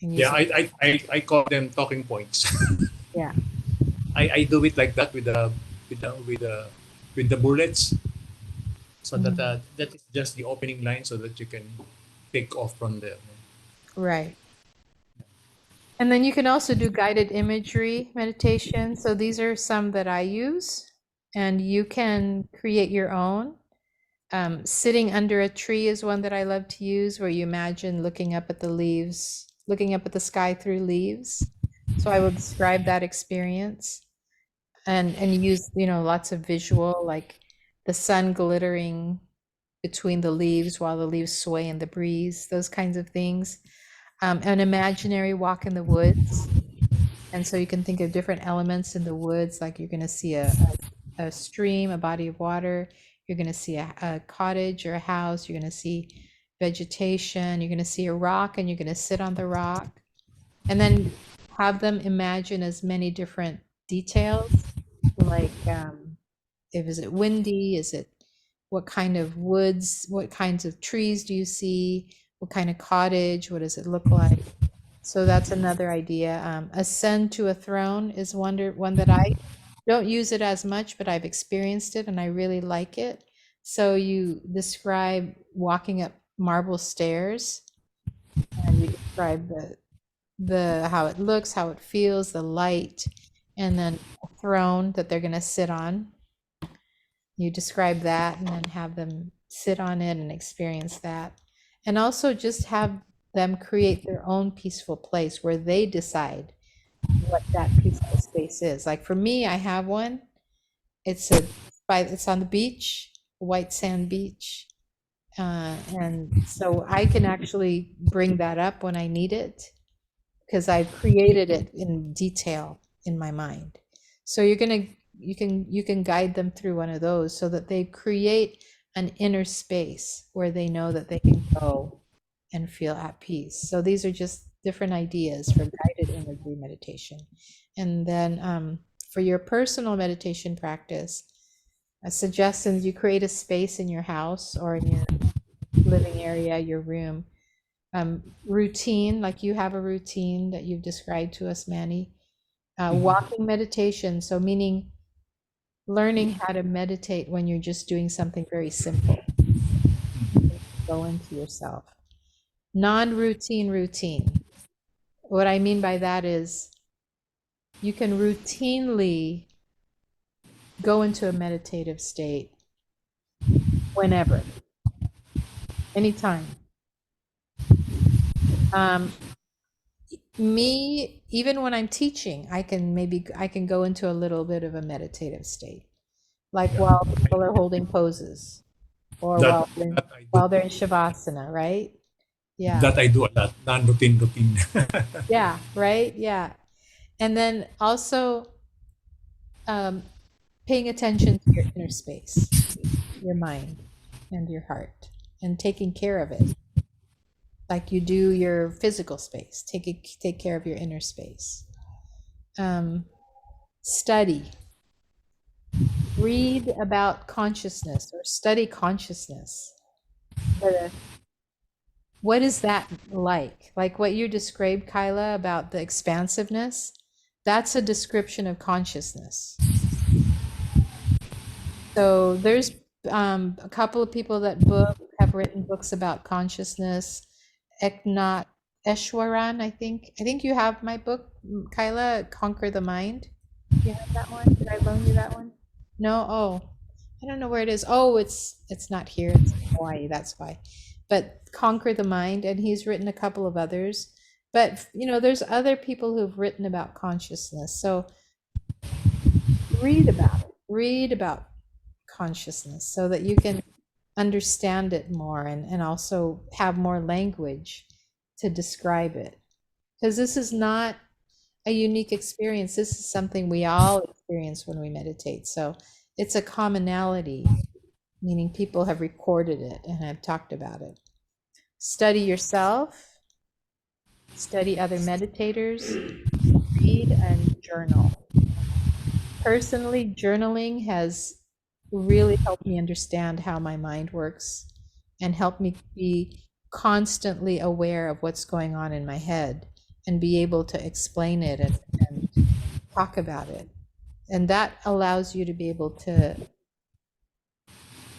And use I call them talking points. Yeah. I do it like that with the bullets, so that that is just the opening line, so that you can pick off from there. Right. And then you can also do guided imagery meditation. So these are some that I use, and you can create your own. Sitting under a tree is one that I love to use, where you imagine looking up at the leaves, looking up at the sky through leaves. So I will describe that experience, and use, lots of visual, like the sun glittering between the leaves while the leaves sway in the breeze, those kinds of things. An imaginary walk in the woods. And so you can think of different elements in the woods, like you're going to see a stream, a body of water. You're going to see a cottage or a house. You're going to see vegetation. You're going to see a rock, and you're going to sit on the rock. And then have them imagine as many different details, like is it windy? Is it, what kind of woods? What kinds of trees do you see? What kind of cottage? What does it look like? So that's another idea. Ascend to a throne is one that I don't use it as much, but I've experienced it and I really like it. So you describe walking up marble stairs, and you describe the how it looks, how it feels, the light, and then a throne that they're going to sit on. You describe that and then have them sit on it and experience that. And also just have them create their own peaceful place where they decide what that peaceful space is. Like for me, I have one. It's on the beach, white sand beach. And so I can actually bring that up when I need it, because I've created it in detail in my mind. So you can guide them through one of those so that they create an inner space where they know that they can go and feel at peace. So these are just different ideas for guided imagery meditation. And then for your personal meditation practice, suggestions: you create a space in your house or in your living area, your room. Routine, like you have a routine that you've described to us, Manny. Walking meditation, so meaning learning how to meditate when you're just doing something very simple. Go into yourself. Non-routine routine. What I mean by that is you can routinely go into a meditative state whenever, anytime. Me, even when I'm teaching, I can go into a little bit of a meditative state, like while people are holding poses, or while they're in shavasana, right? Yeah. That I do a lot, non-routine. Yeah, right? Yeah. And then also paying attention to your inner space, your mind and your heart, and taking care of it, like you do your physical space. Take care of your inner space. Study. Read about consciousness or study consciousness. What is that like? Like what you described, Kyla, about the expansiveness? That's a description of consciousness. So there's a couple of people that have written books about consciousness. Eknath Eshwaran, I think. I think you have my book, Kyla, Conquer the Mind. You have that one? Did I loan you that one? No? Oh, I don't know where it is. Oh, it's not here. It's in Hawaii. That's why. But Conquer the Mind, and he's written a couple of others. But there's other people who've written about consciousness. So read about it. Read about consciousness so that you can understand it more and also have more language to describe it. Because this is not a unique experience. This is something we all experience when we meditate. So it's a commonality, meaning people have recorded it and have talked about it. Study yourself, study other meditators, read and journal. Personally, journaling has really helped me understand how my mind works and helped me be constantly aware of what's going on in my head and be able to explain it and talk about it. And that allows you to be able to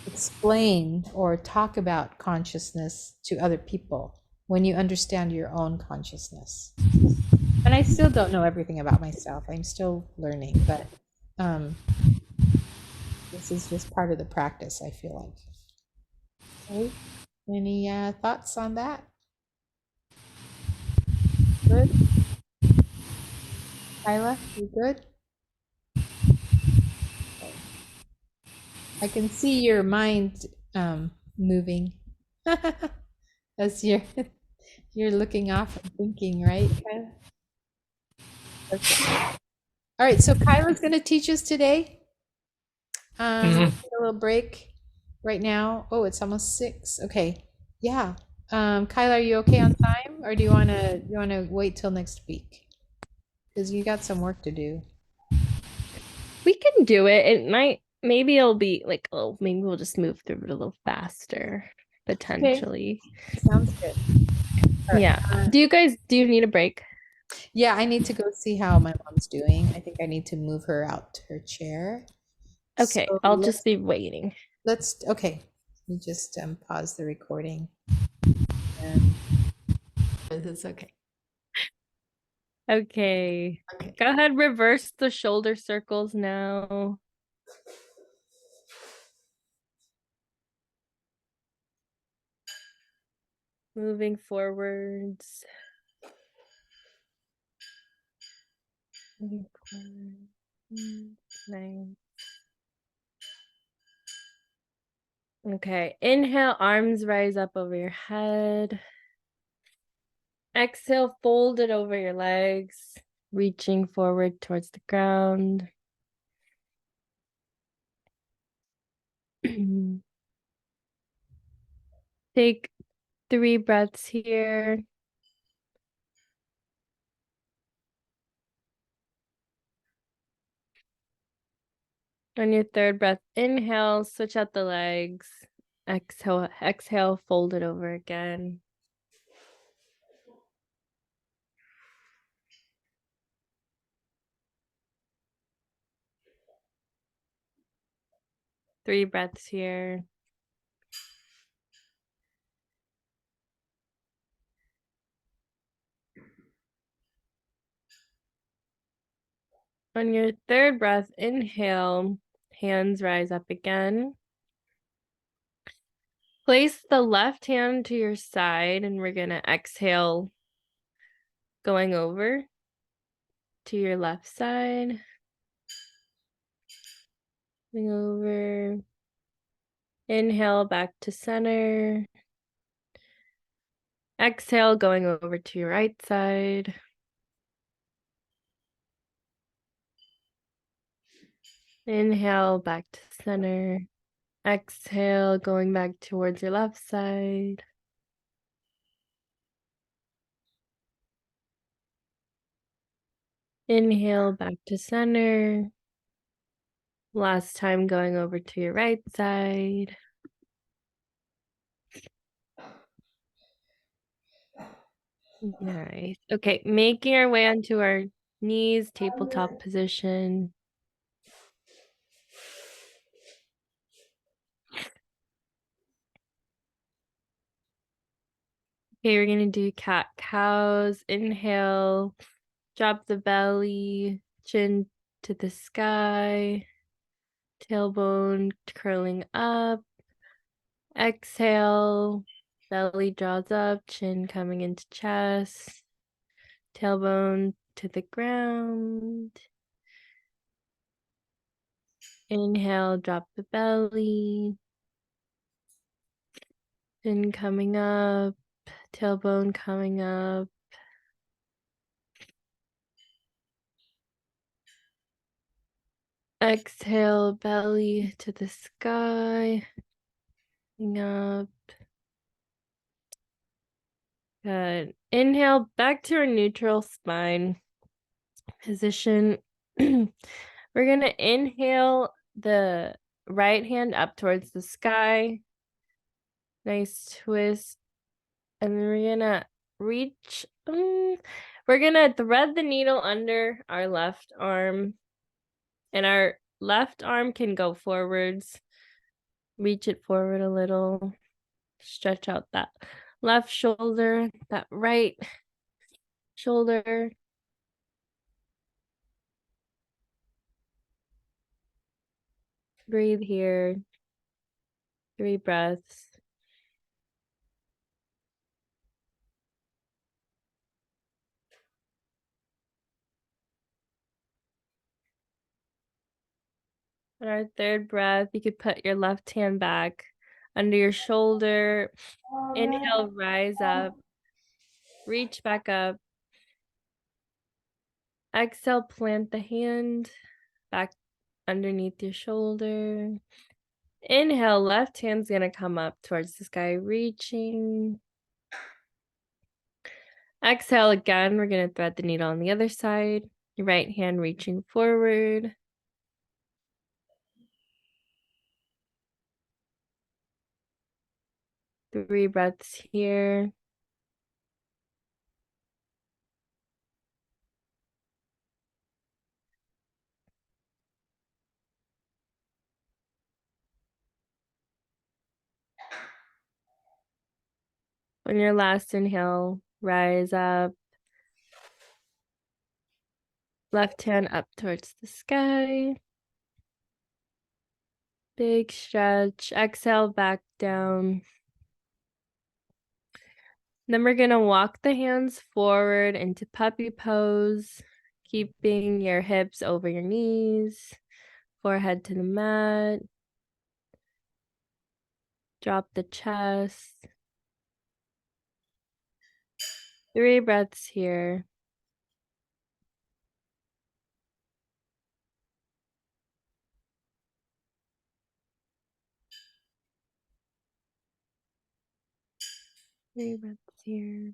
explain or talk about consciousness to other people when you understand your own consciousness. And I still don't know everything about myself. I'm still learning, but this is just part of the practice, I feel like. Okay. Any thoughts on that? Good. Kyla, you good? Okay. I can see your mind moving as you're looking off and thinking, right, Kyla? Okay. All right, so Kyla's going to teach us today. Take a little break right now. Oh, it's almost 6. Okay. Yeah. Kyla, are you okay on time, or do you wanna wait till next week? Because you got some work to do. We can do it. Maybe it'll be like, oh, maybe we'll just move through it a little faster, potentially. Sounds good. All right. Yeah. Do you need a break? Yeah, I need to go see how my mom's doing. I think I need to move her out to her chair. Okay, So I'll just be waiting. okay. You just pause the recording. And it's okay. Okay. Okay. Go ahead, reverse the shoulder circles now. Moving forwards. Moving forward. Nice. Okay, inhale, arms rise up over your head. Exhale, fold it over your legs, reaching forward towards the ground. Take 3 breaths here. On your 3rd breath, inhale, switch out the legs. Exhale, fold it over again. Three breaths here. On your 3rd breath, inhale, hands rise up again. Place the left hand to your side, and we're going to exhale, going over to your left side. Going over. Inhale, back to center. Exhale, going over to your right side. Inhale, back to center. Exhale, going back towards your left side. Inhale back to center. Last time going over to your right side. Nice. Okay, making our way onto our knees, tabletop position. Okay, we're gonna do cat cows. Inhale, drop the belly, chin to the sky, tailbone curling up. Exhale, belly draws up, chin coming into chest, tailbone to the ground. Inhale, drop the belly, chin coming up, tailbone coming up. Exhale, belly to the sky, coming up. Good. Inhale, back to our neutral spine position. We're gonna inhale the right hand up towards the sky. Nice twist. And then we're gonna reach. We're gonna thread the needle under our left arm. And our left arm can go forwards. Reach it forward a little. Stretch out that left shoulder, that right shoulder. Breathe here. 3 breaths. On our 3rd breath, you could put your left hand back under your shoulder. Inhale, rise up. Reach back up. Exhale, plant the hand back underneath your shoulder. Inhale, left hand's gonna come up towards the sky, reaching. Exhale again, we're gonna thread the needle on the other side. Your right hand reaching forward. Three breaths here. On your last inhale, rise up. Left hand up towards the sky. Big stretch. Exhale, back down. Then we're going to walk the hands forward into puppy pose, keeping your hips over your knees, forehead to the mat. Drop the chest. 3 breaths here. Three breaths here.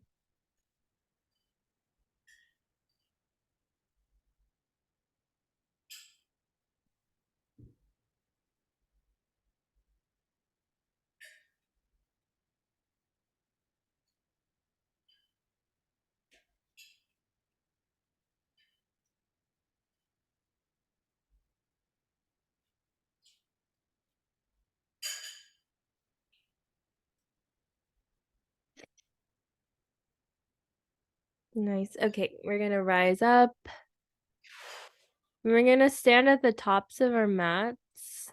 Nice. Okay, we're going to rise up. We're going to stand at the tops of our mats.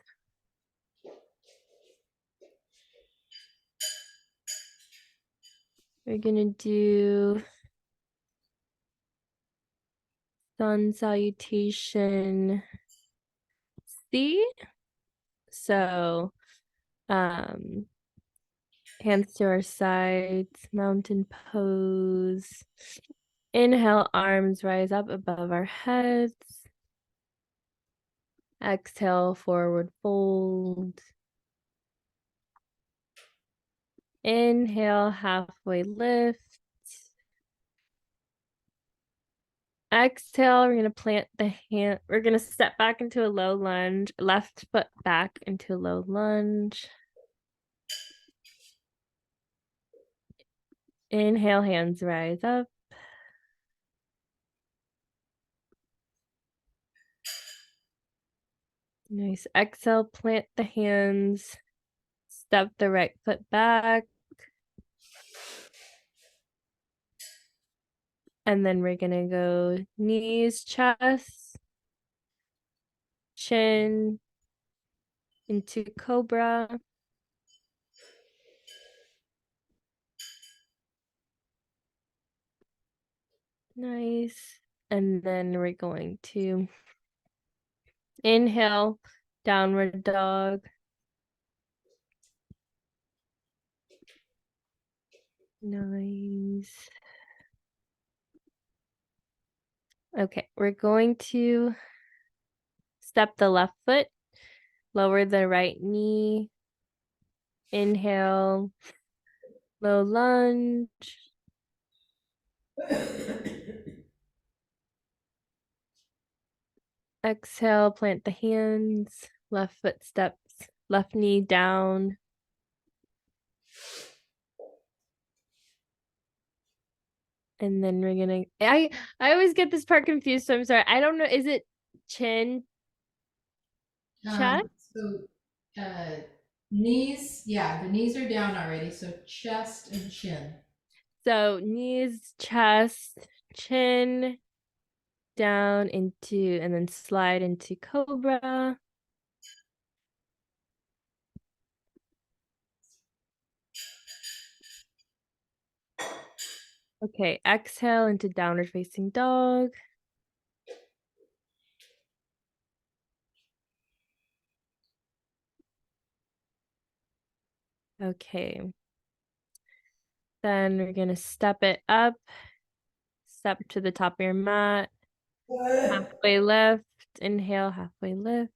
We're going to do sun salutation C. So, hands to our sides, mountain pose. Inhale, arms rise up above our heads. Exhale, forward fold. Inhale, halfway lift. Exhale, we're going to plant the hand. We're going to step back into a low lunge. Left foot back into a low lunge. Inhale, hands rise up. Nice. Exhale, plant the hands. Step the right foot back. And then we're going to go knees, chest, chin, into cobra. Nice. And then we're going to inhale, downward dog. Nice. Okay, we're going to step the left foot, lower the right knee. Inhale, low lunge. Exhale, plant the hands, left foot steps, left knee down. And then we're gonna, I always get this part confused, so I'm sorry. I don't know, is it chin, chest? So knees, yeah, the knees are down already. So chest and chin. So knees, chest, chin, down into, and then slide into cobra. Okay, exhale into downward facing dog. Okay. Then we're gonna step it up. Step to the top of your mat. Halfway lift. Inhale, halfway lift.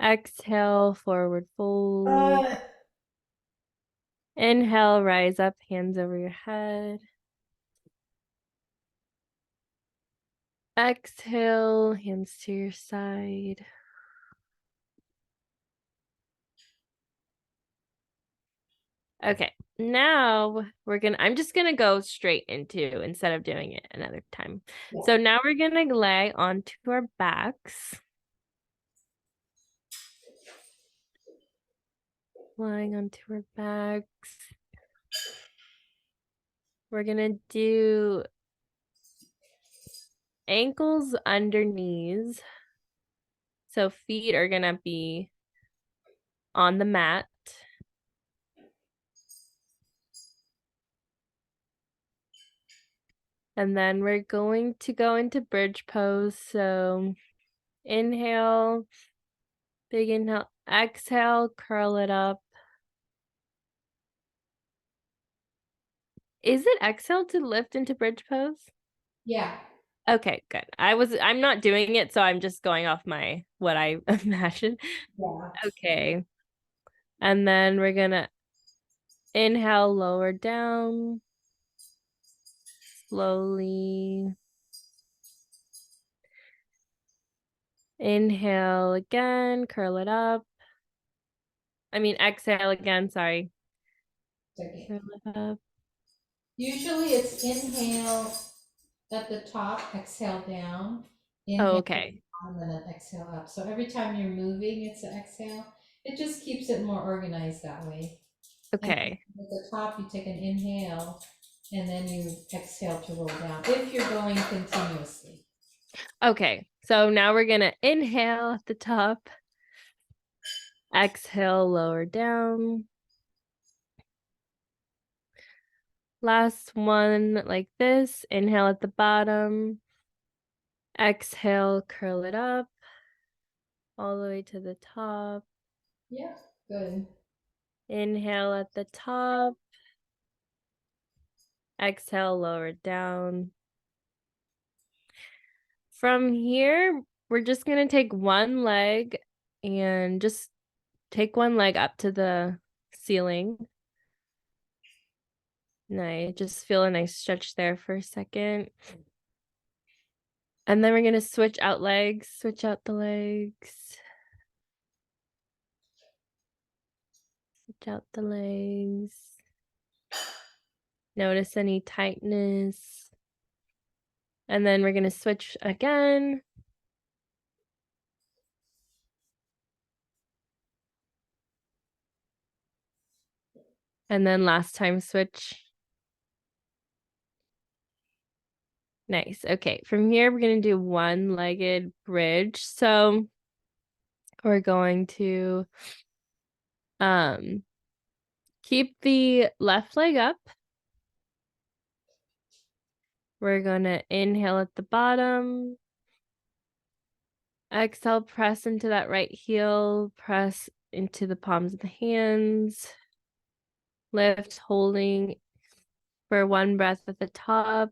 Exhale, forward fold. Inhale, rise up, hands over your head. Exhale, hands to your side. Okay, now I'm just gonna go straight into instead of doing it another time. Yeah. So now we're gonna lay onto our backs. Lying onto our backs. We're gonna do ankles under knees. So feet are gonna be on the mat. And then we're going to go into bridge pose. So inhale, big inhale, exhale, curl it up. Is it exhale to lift into bridge pose? Yeah. Okay, good. I'm not doing it, so I'm just going off what I imagine. Yeah. Okay. And then we're gonna inhale, lower down. Slowly. Inhale again, curl it up. I mean, exhale again, sorry. Okay. Curl it up. Usually it's inhale at the top, exhale down. Inhale Oh, at okay. the bottom, and then exhale up. So every time you're moving, it's an exhale. It just keeps it more organized that way. Okay. And at the top, you take an inhale, and then you exhale to roll down if you're going continuously. Okay. So now we're gonna inhale at the top. Exhale, lower down. Last one like this. Inhale at the bottom. Exhale, curl it up. All the way to the top. Yeah, good. Inhale at the top. Exhale, lower down. From here, we're just going to take one leg and just take one leg up to the ceiling. Nice. Just feel a nice stretch there for a second. And then we're going to switch out legs, switch out the legs. Switch out the legs. Notice any tightness. And then we're going to switch again. And then last time switch. Nice. Okay, from here we're going to do one-legged bridge. So we're going to keep the left leg up. We're going to inhale at the bottom. Exhale, press into that right heel, press into the palms of the hands. Lift, holding for one breath at the top.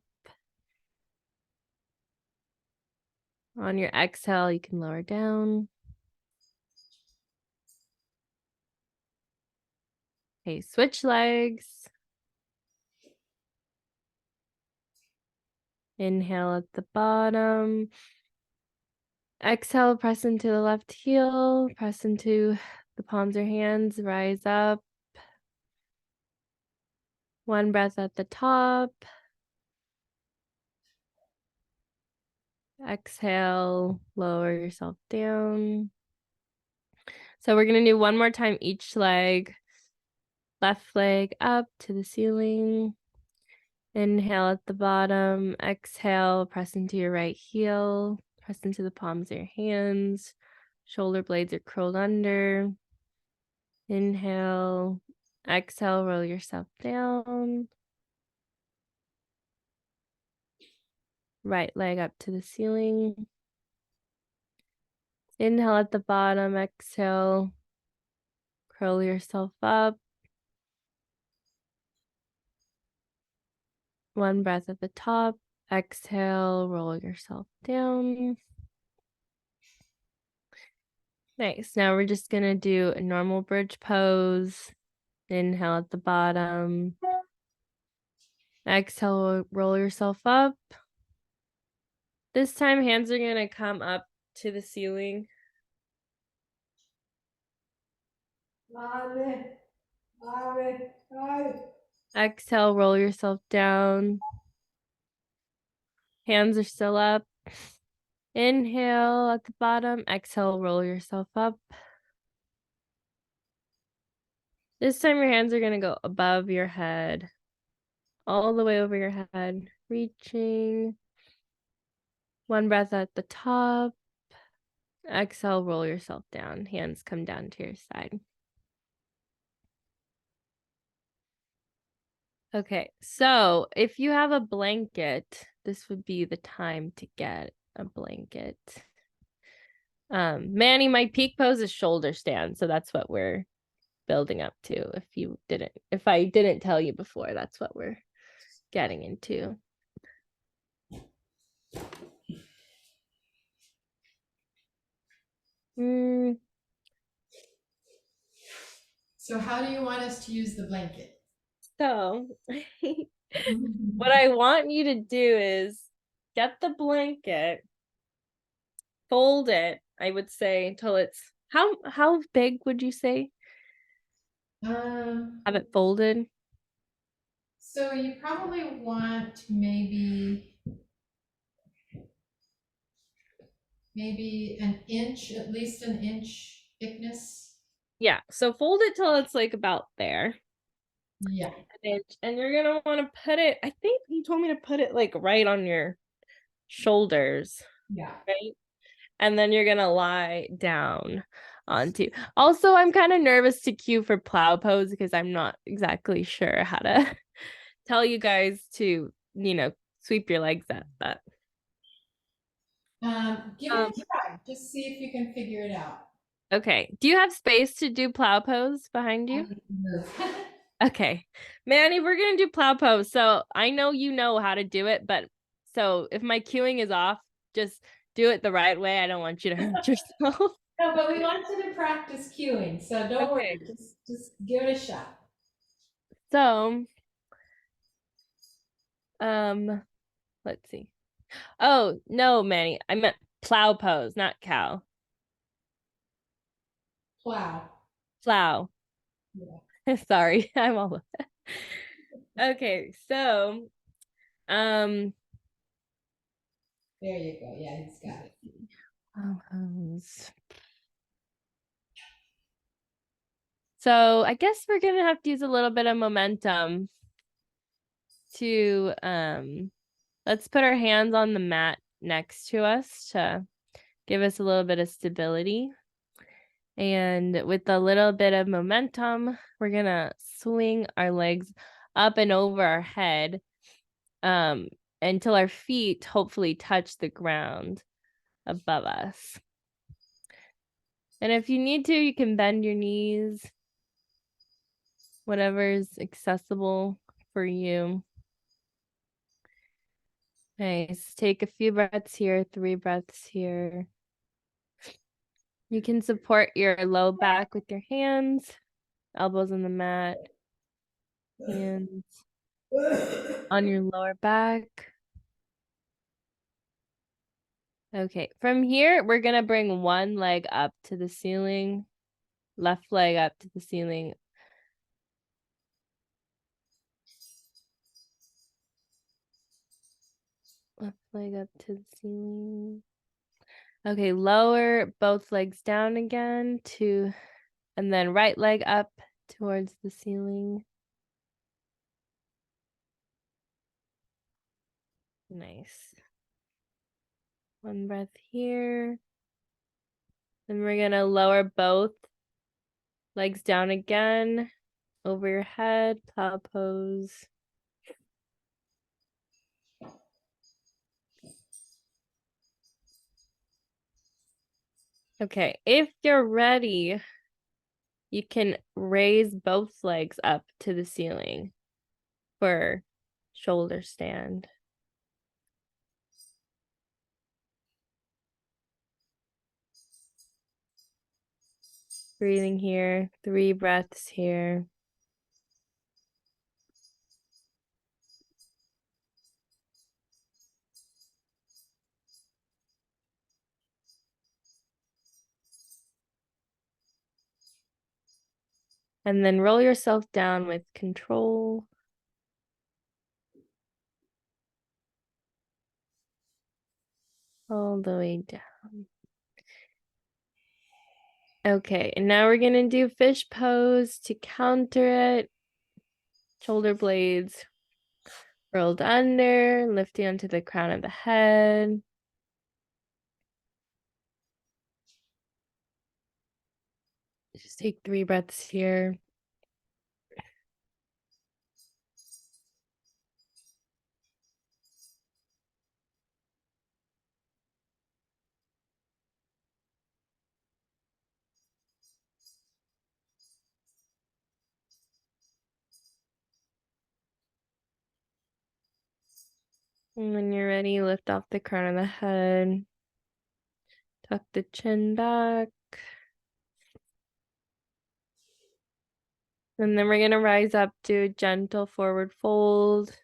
On your exhale, you can lower down. Okay, switch legs. Inhale at the bottom. Exhale, press into the left heel, press into the palms of your hands, rise up. One breath at the top. Exhale, lower yourself down. So we're going to do one more time each leg. Left leg up to the ceiling. Inhale at the bottom. Exhale, press into your right heel. Press into the palms of your hands. Shoulder blades are curled under. Inhale. Exhale, roll yourself down. Right leg up to the ceiling. Inhale at the bottom. Exhale. Curl yourself up. One breath at the top. Exhale, roll yourself down. Nice. Now we're just going to do a normal bridge pose. Inhale at the bottom. Exhale, roll yourself up. This time, hands are going to come up to the ceiling. Exhale, roll yourself down. Hands are still up. Inhale at the bottom. Exhale, roll yourself up. This time your hands are going to go above your head, all the way over your head, reaching. One breath at the top. Exhale, roll yourself down. Hands come down to your side. Okay, so if you have a blanket, this would be the time to get a blanket. Manny, my peak pose is shoulder stand, so that's what we're building up to. If I didn't tell you before, that's what we're getting into. So how do you want us to use the blanket? So what I want you to do is get the blanket, fold it, I would say, until it's how big would you say? Have it folded? So you probably want maybe an inch, at least an inch thickness. Yeah, so fold it till it's like about there. Yeah. An inch. And you're gonna want to put it, I think you told me to put it like right on your shoulders. Yeah. Right? And then you're gonna lie down onto. Also, I'm kind of nervous to cue for plow pose because I'm not exactly sure how to tell you guys to, sweep your legs at that. Give it a try. Just see if you can figure it out. Okay. Do you have space to do plow pose behind you? Okay. Manny, we're going to do plow pose. So I know you know how to do it, but so if my cueing is off, just do it the right way. I don't want you to hurt yourself. No, but we want you to practice cueing, so don't worry. Just give it a shot. So Let's see. Oh, no, Manny. I meant plow pose, not cow. Wow. Plow. Yeah. Sorry, I'm all okay, so um There you go. Yeah, he's got it. plow pose. So I guess we're gonna have to use a little bit of momentum to let's put our hands on the mat next to us to give us a little bit of stability. And with a little bit of momentum, we're gonna swing our legs up and over our head until our feet hopefully touch the ground above us. And if you need to, you can bend your knees, whatever is accessible for you. Nice. Take a few breaths here, 3 breaths here. You can support your low back with your hands, elbows on the mat, hands on your lower back. Okay, from here, we're gonna bring one leg up to the ceiling, left leg up to the ceiling. Left leg up to the ceiling. Okay, lower both legs down again and then right leg up towards the ceiling. Nice. One breath here. Then we're gonna lower both legs down again, over your head, plow pose. Okay, if you're ready, you can raise both legs up to the ceiling for shoulder stand. Breathing here, 3 breaths here. And then roll yourself down with control. All the way down. Okay, and now we're gonna do fish pose to counter it. Shoulder blades rolled under, lifting onto the crown of the head. Just take 3 breaths here. And when you're ready, lift off the crown of the head. Tuck the chin back. And then we're gonna rise up to a gentle forward fold.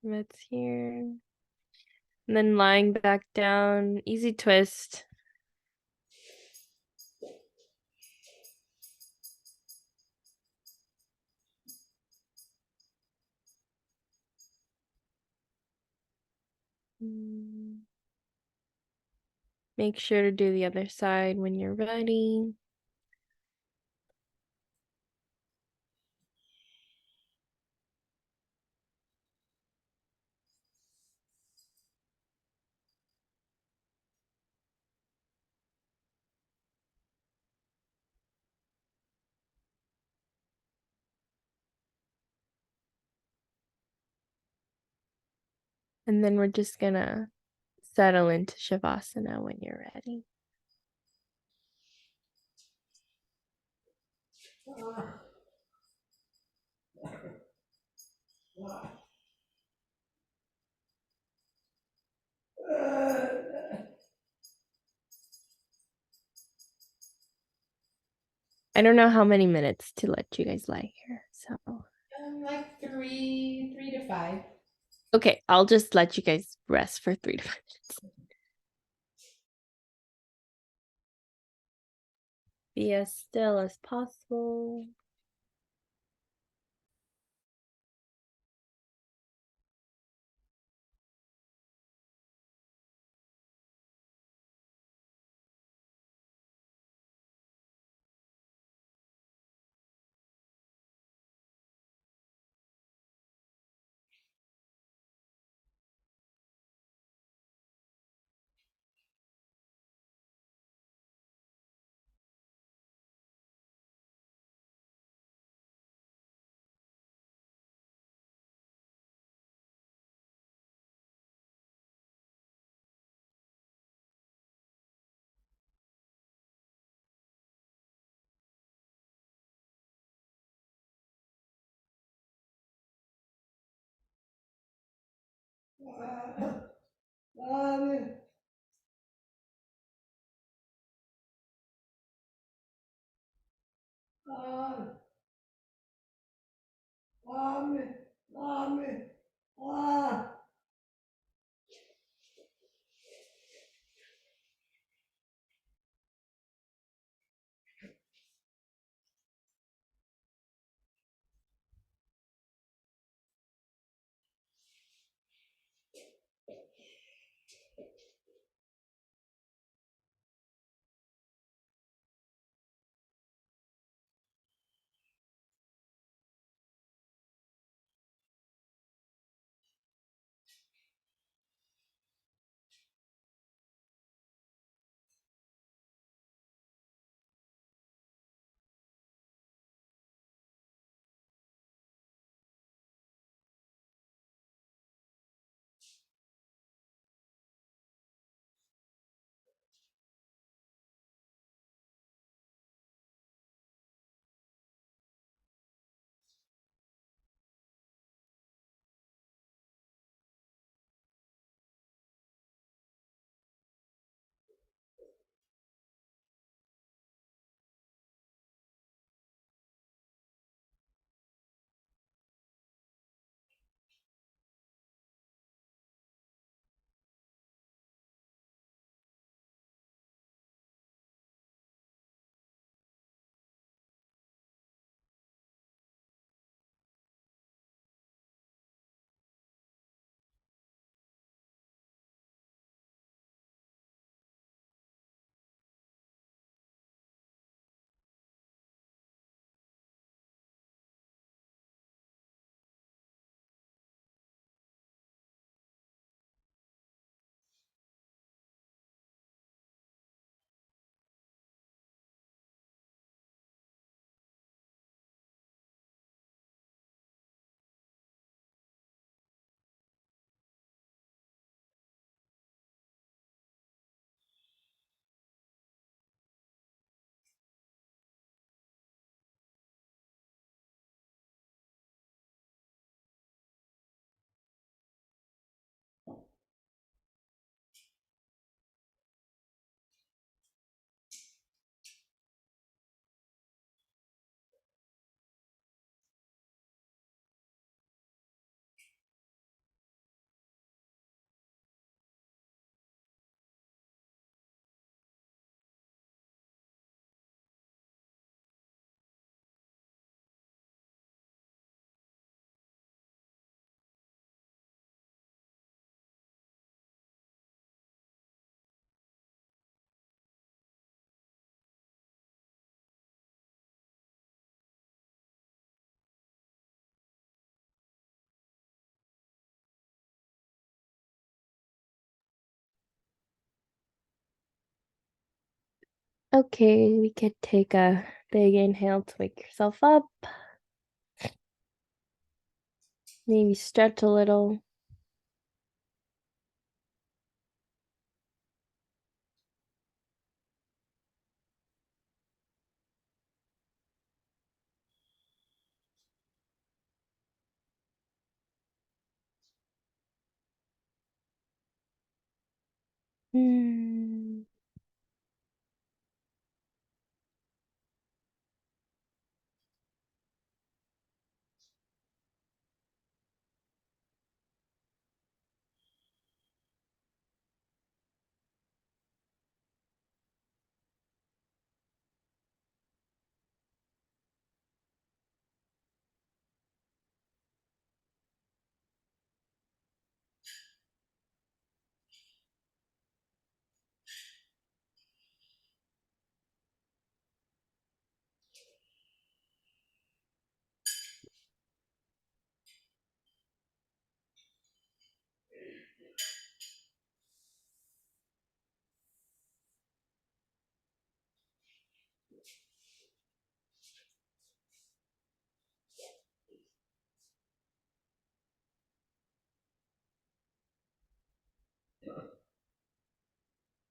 That's here. And then lying back down, easy twist. Make sure to do the other side when you're ready. And then we're just gonna settle into Shavasana when you're ready. I don't know how many minutes to let you guys lie here. So Like 3 to 5. okay, I'll just let you guys rest for 3 to 5 minutes. Be as still as possible. Okay, we could take a big inhale to wake yourself up. Maybe stretch a little. Mm.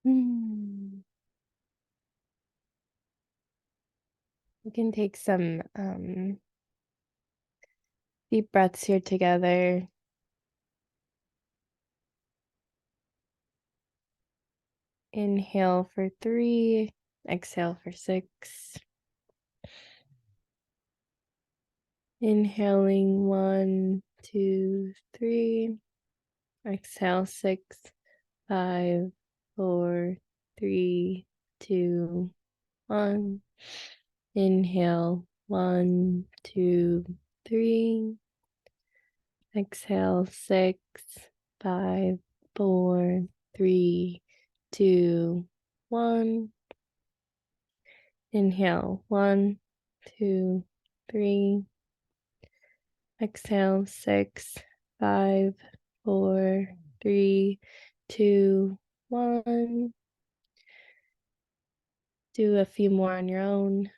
Mm. We can take some deep breaths here together. Inhale for 3, exhale for 6. Inhaling 1, 2, 3. Exhale 6, 5, 4, 3, 2, 1. Inhale 1, 2, 3. Exhale 6, 5, 4, 3, 2, 1. Inhale 1, 2, 3. Exhale 6, 5, 4, 3, 2, 1. Do a few more on your own.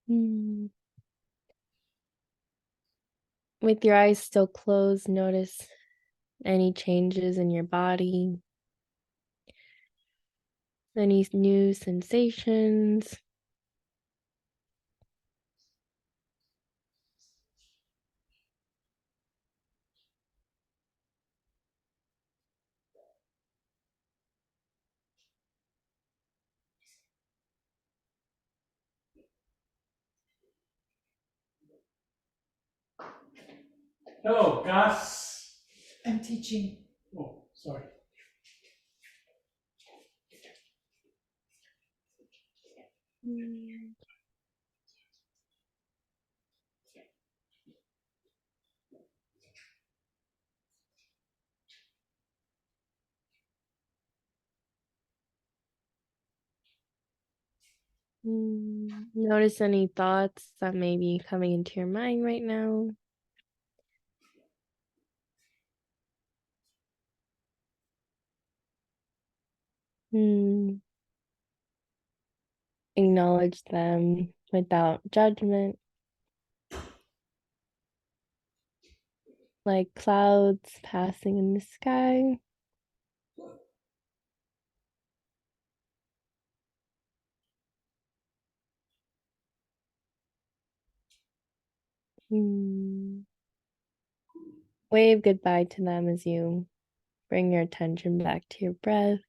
Mm. With your eyes still closed, notice any changes in your body, any new sensations. Hello, Cass. I'm teaching. Oh, sorry. Mm. Notice any thoughts that may be coming into your mind right now. Mm. Acknowledge them without judgment, like clouds passing in the sky. Mm. Wave goodbye to them as you bring your attention back to your breath.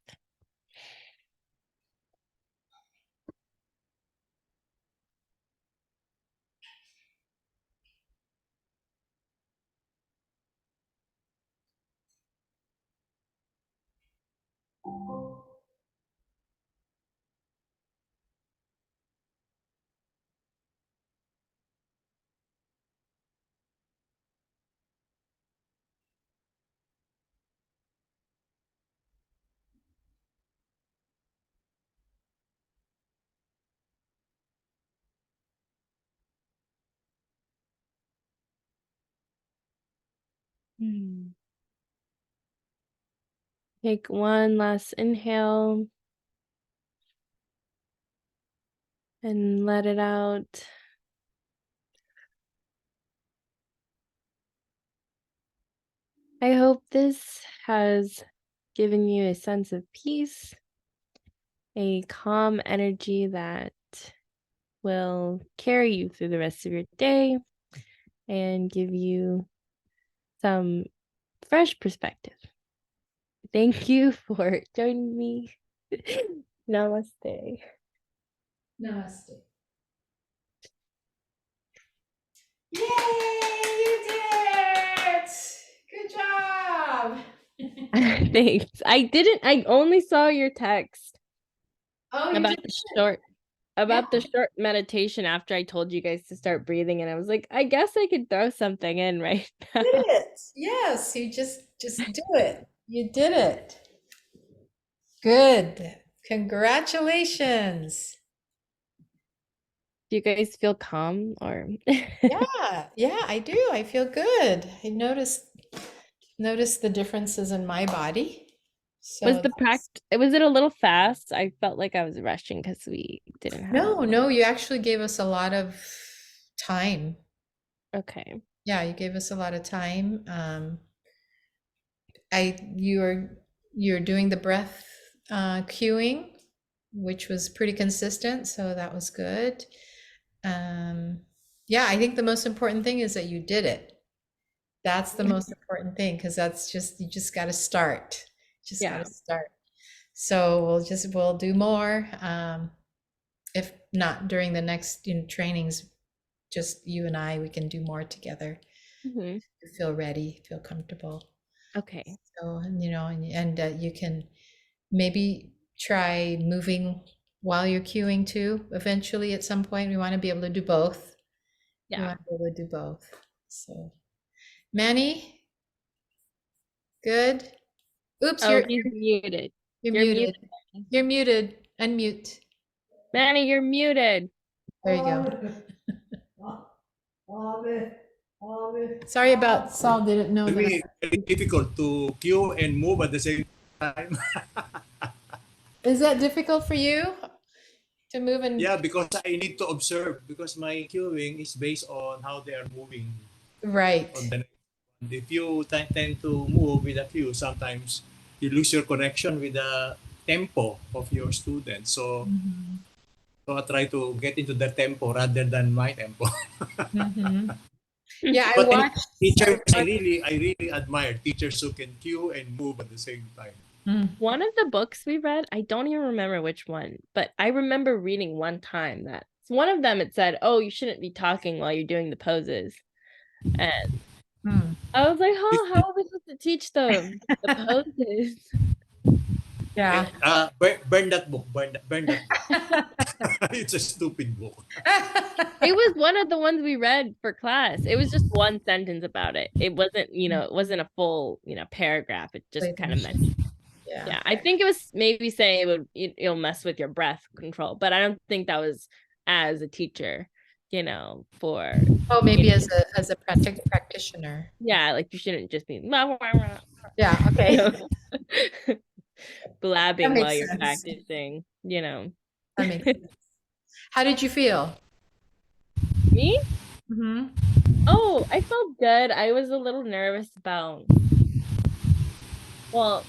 Hmm. Take one last inhale and let it out. I hope this has given you a sense of peace, a calm energy that will carry you through the rest of your day and give you some fresh perspective. Thank you for joining me. Namaste. Namaste. Yay! You did it! Good job. Thanks. I only saw your text Oh, you about did the it. short about the Yeah. short meditation after I told you guys to start breathing, and I was like, I guess I could throw something in right now. Did it. Yes, you just do it. You did it. Good. Congratulations. Do you guys feel calm or Yeah, I do. I feel good. I noticed the differences in my body. was So the was it a little fast? I felt like I was rushing because we didn't have no, you actually gave us a lot of time. okay. Yeah, you gave us a lot of time. You're doing the breath cueing, which was pretty consistent, so that was good. Yeah, I think the most important thing is that you did it. That's the most important thing because that's just you just got to start. Just got Yeah. to start. So we'll do more. If not during the next trainings, just you and I, we can do more together. Mhm. Feel ready, feel comfortable. Okay. So and you can maybe try moving while you're queuing too. Eventually, at some point, we want to be able to do both. We Yeah. want to be able to do both. So, Manny, good. Oops, Oh, he's muted. you're You're muted. muted. You're muted. Unmute. Manny, you're muted. There you go. Sorry about Saul didn't know that. Very, very difficult to queue and move at the same time. Is that difficult for you to move and Yeah, because I need to observe because my queuing is based on how they are moving right? on the next one. If you tend to move with a queue, sometimes you lose your connection with the tempo of your students. Mhm. So I try to get into the tempo rather than my tempo. Mhm. Yeah, I But anyway, watched. teachers, I really admire teachers who can queue and move at the same time. Mm. One of the books we read, I don't even remember which one, but I remember reading one time that one of them it said, "Oh, you shouldn't be talking while you're doing the poses." And Mm. I was like, This, "Huh, how are we supposed to teach the poses?" Yeah. burn that book. Burn that book. It's a stupid book. It was one of the ones we read for class. It was just one sentence about it. It wasn't, it wasn't a full, paragraph. It just Play the kind of mentioned. machine. Yeah. Yeah, I think it was maybe saying it'll mess with your breath control, but I don't think that was as a teacher, for Oh, you maybe know, as a practitioner. yeah, like you shouldn't just be Yeah. you Okay. know, That blabbing while makes you're sense. practicing. That makes sense. How did you feel? Me? Hmm. Oh, I felt good. I was a little nervous about, well,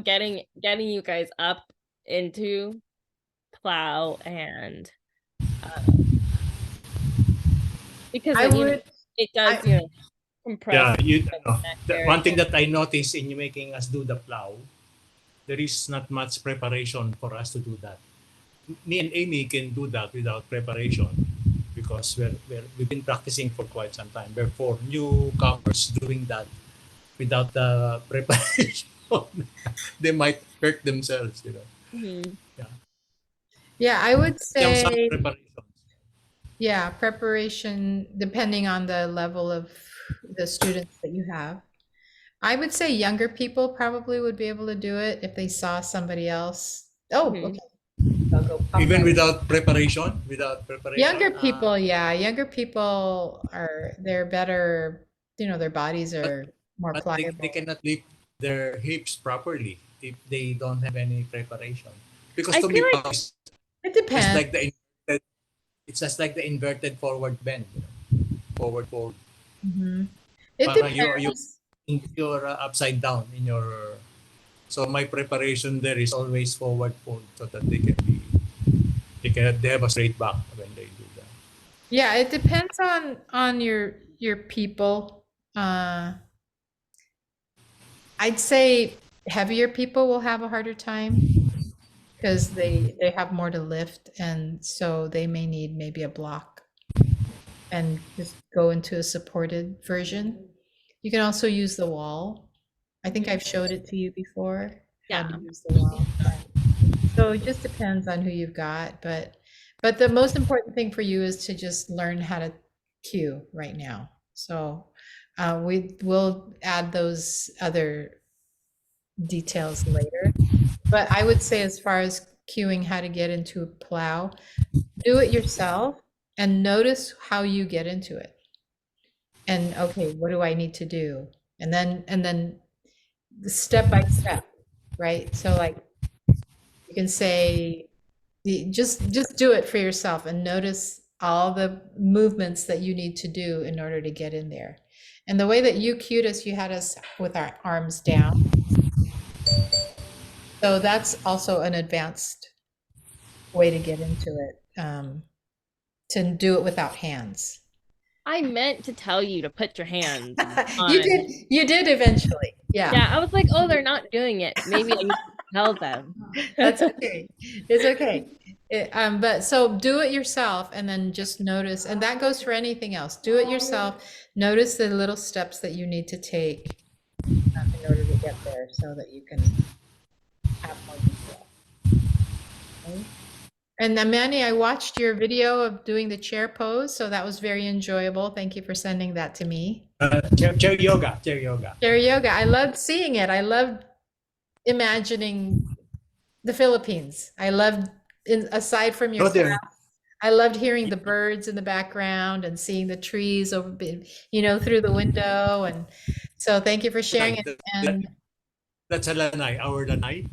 getting you guys up into plow and because I would. it I. does, compress Yeah, the neck the one area. thing that I noticed in you making us do the plow, there is not much preparation for us to do that. Me and Amy can do that without preparation because we've been practicing for quite some time. Therefore, newcomers doing that without the preparation, they might hurt themselves. Mhm. Yeah. Yeah, I would You have some say. preparations. Yeah, preparation depending on the level of the students that you have. I would say younger people probably would be able to do it if they saw somebody else. Oh, Mhm. okay. I'll go pop Even right. without Younger preparation. people, yeah, younger people they're better, their bodies But are. more But they pliable. cannot lift their hips properly if they don't have any preparation. Because I to feel me, like Pao, it's It just depends. like the inverted, it's just like the inverted forward bend, forward fold. Mhm. It Para you depends. you're upside down in your. So my preparation there is always forward fold so that they have a straight back when they do that. Yeah, it depends on your people. Uh, I'd say heavier people will have a harder time because they have more to lift, and so they may need maybe a block and just go into a supported version. You can also use the wall. I think I've showed it to you before, how yeah. to use the wall. Yeah. So it just depends on who you've got, but the most important thing for you is to just learn how to cue right now. So we will add those other details later. But I would say as far as cueing how to get into a plow, do it yourself and notice how you get into it. And okay, what do I need to do? And then step by step, right? So like you can say just do it for yourself and notice all the movements that you need to do in order to get in there. And the way that you cued us, you had us with our arms down. So that's also an advanced way to get into it, to do it without hands. I meant to tell you to put your hands You on. did eventually. Yeah. Yeah, I was like, oh, they're not doing it. Maybe I need to tell them. That's okay. It's okay. But so do it yourself and then just notice, and that goes for anything else. Do it yourself. Notice the little steps that you need to take in order to get there so that you can have more detail. Okay? And Manny, I watched your video of doing the chair pose, so that was very enjoyable. Thank you for sending that to me. Chair yoga, chair yoga. Chair yoga. I loved seeing it. I loved imagining the Philippines. I loved, aside from your No, class, there. I loved hearing the birds in the background and seeing the trees over, through the window. And so thank you for sharing it. And That's a lanai, our lanai.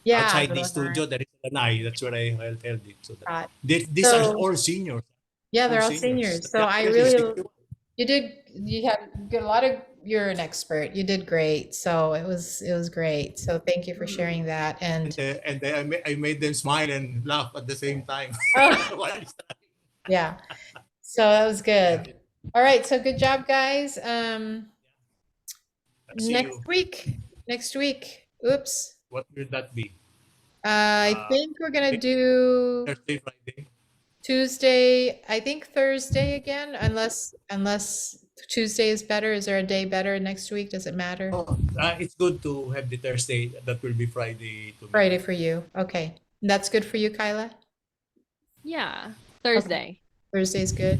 yeah, Outside the the lanai studio, there is a lanai. That's where I held it. So spot. these are So all seniors. yeah, All they're all seniors. seniors. So The I youngest is really, 61. you had a lot of, you're an expert. You did great. So it was great. So thank you for sharing that. And I made them smile and laugh at the same time. oh, While yeah. So that was yeah. good. All right. So good job, guys. See Next you. week. Next week. Oops. What will that be? I Uh, think we're gonna do Thursday, Friday. Tuesday. I think Thursday again, unless Tuesday is better. Is there a day better next week? Does it matter? Oh, it's good to have the Thursday. That will be Friday to me. Friday for you. Okay. That's good for you, Kyla? Yeah, Okay. Thursday. Thursday's good.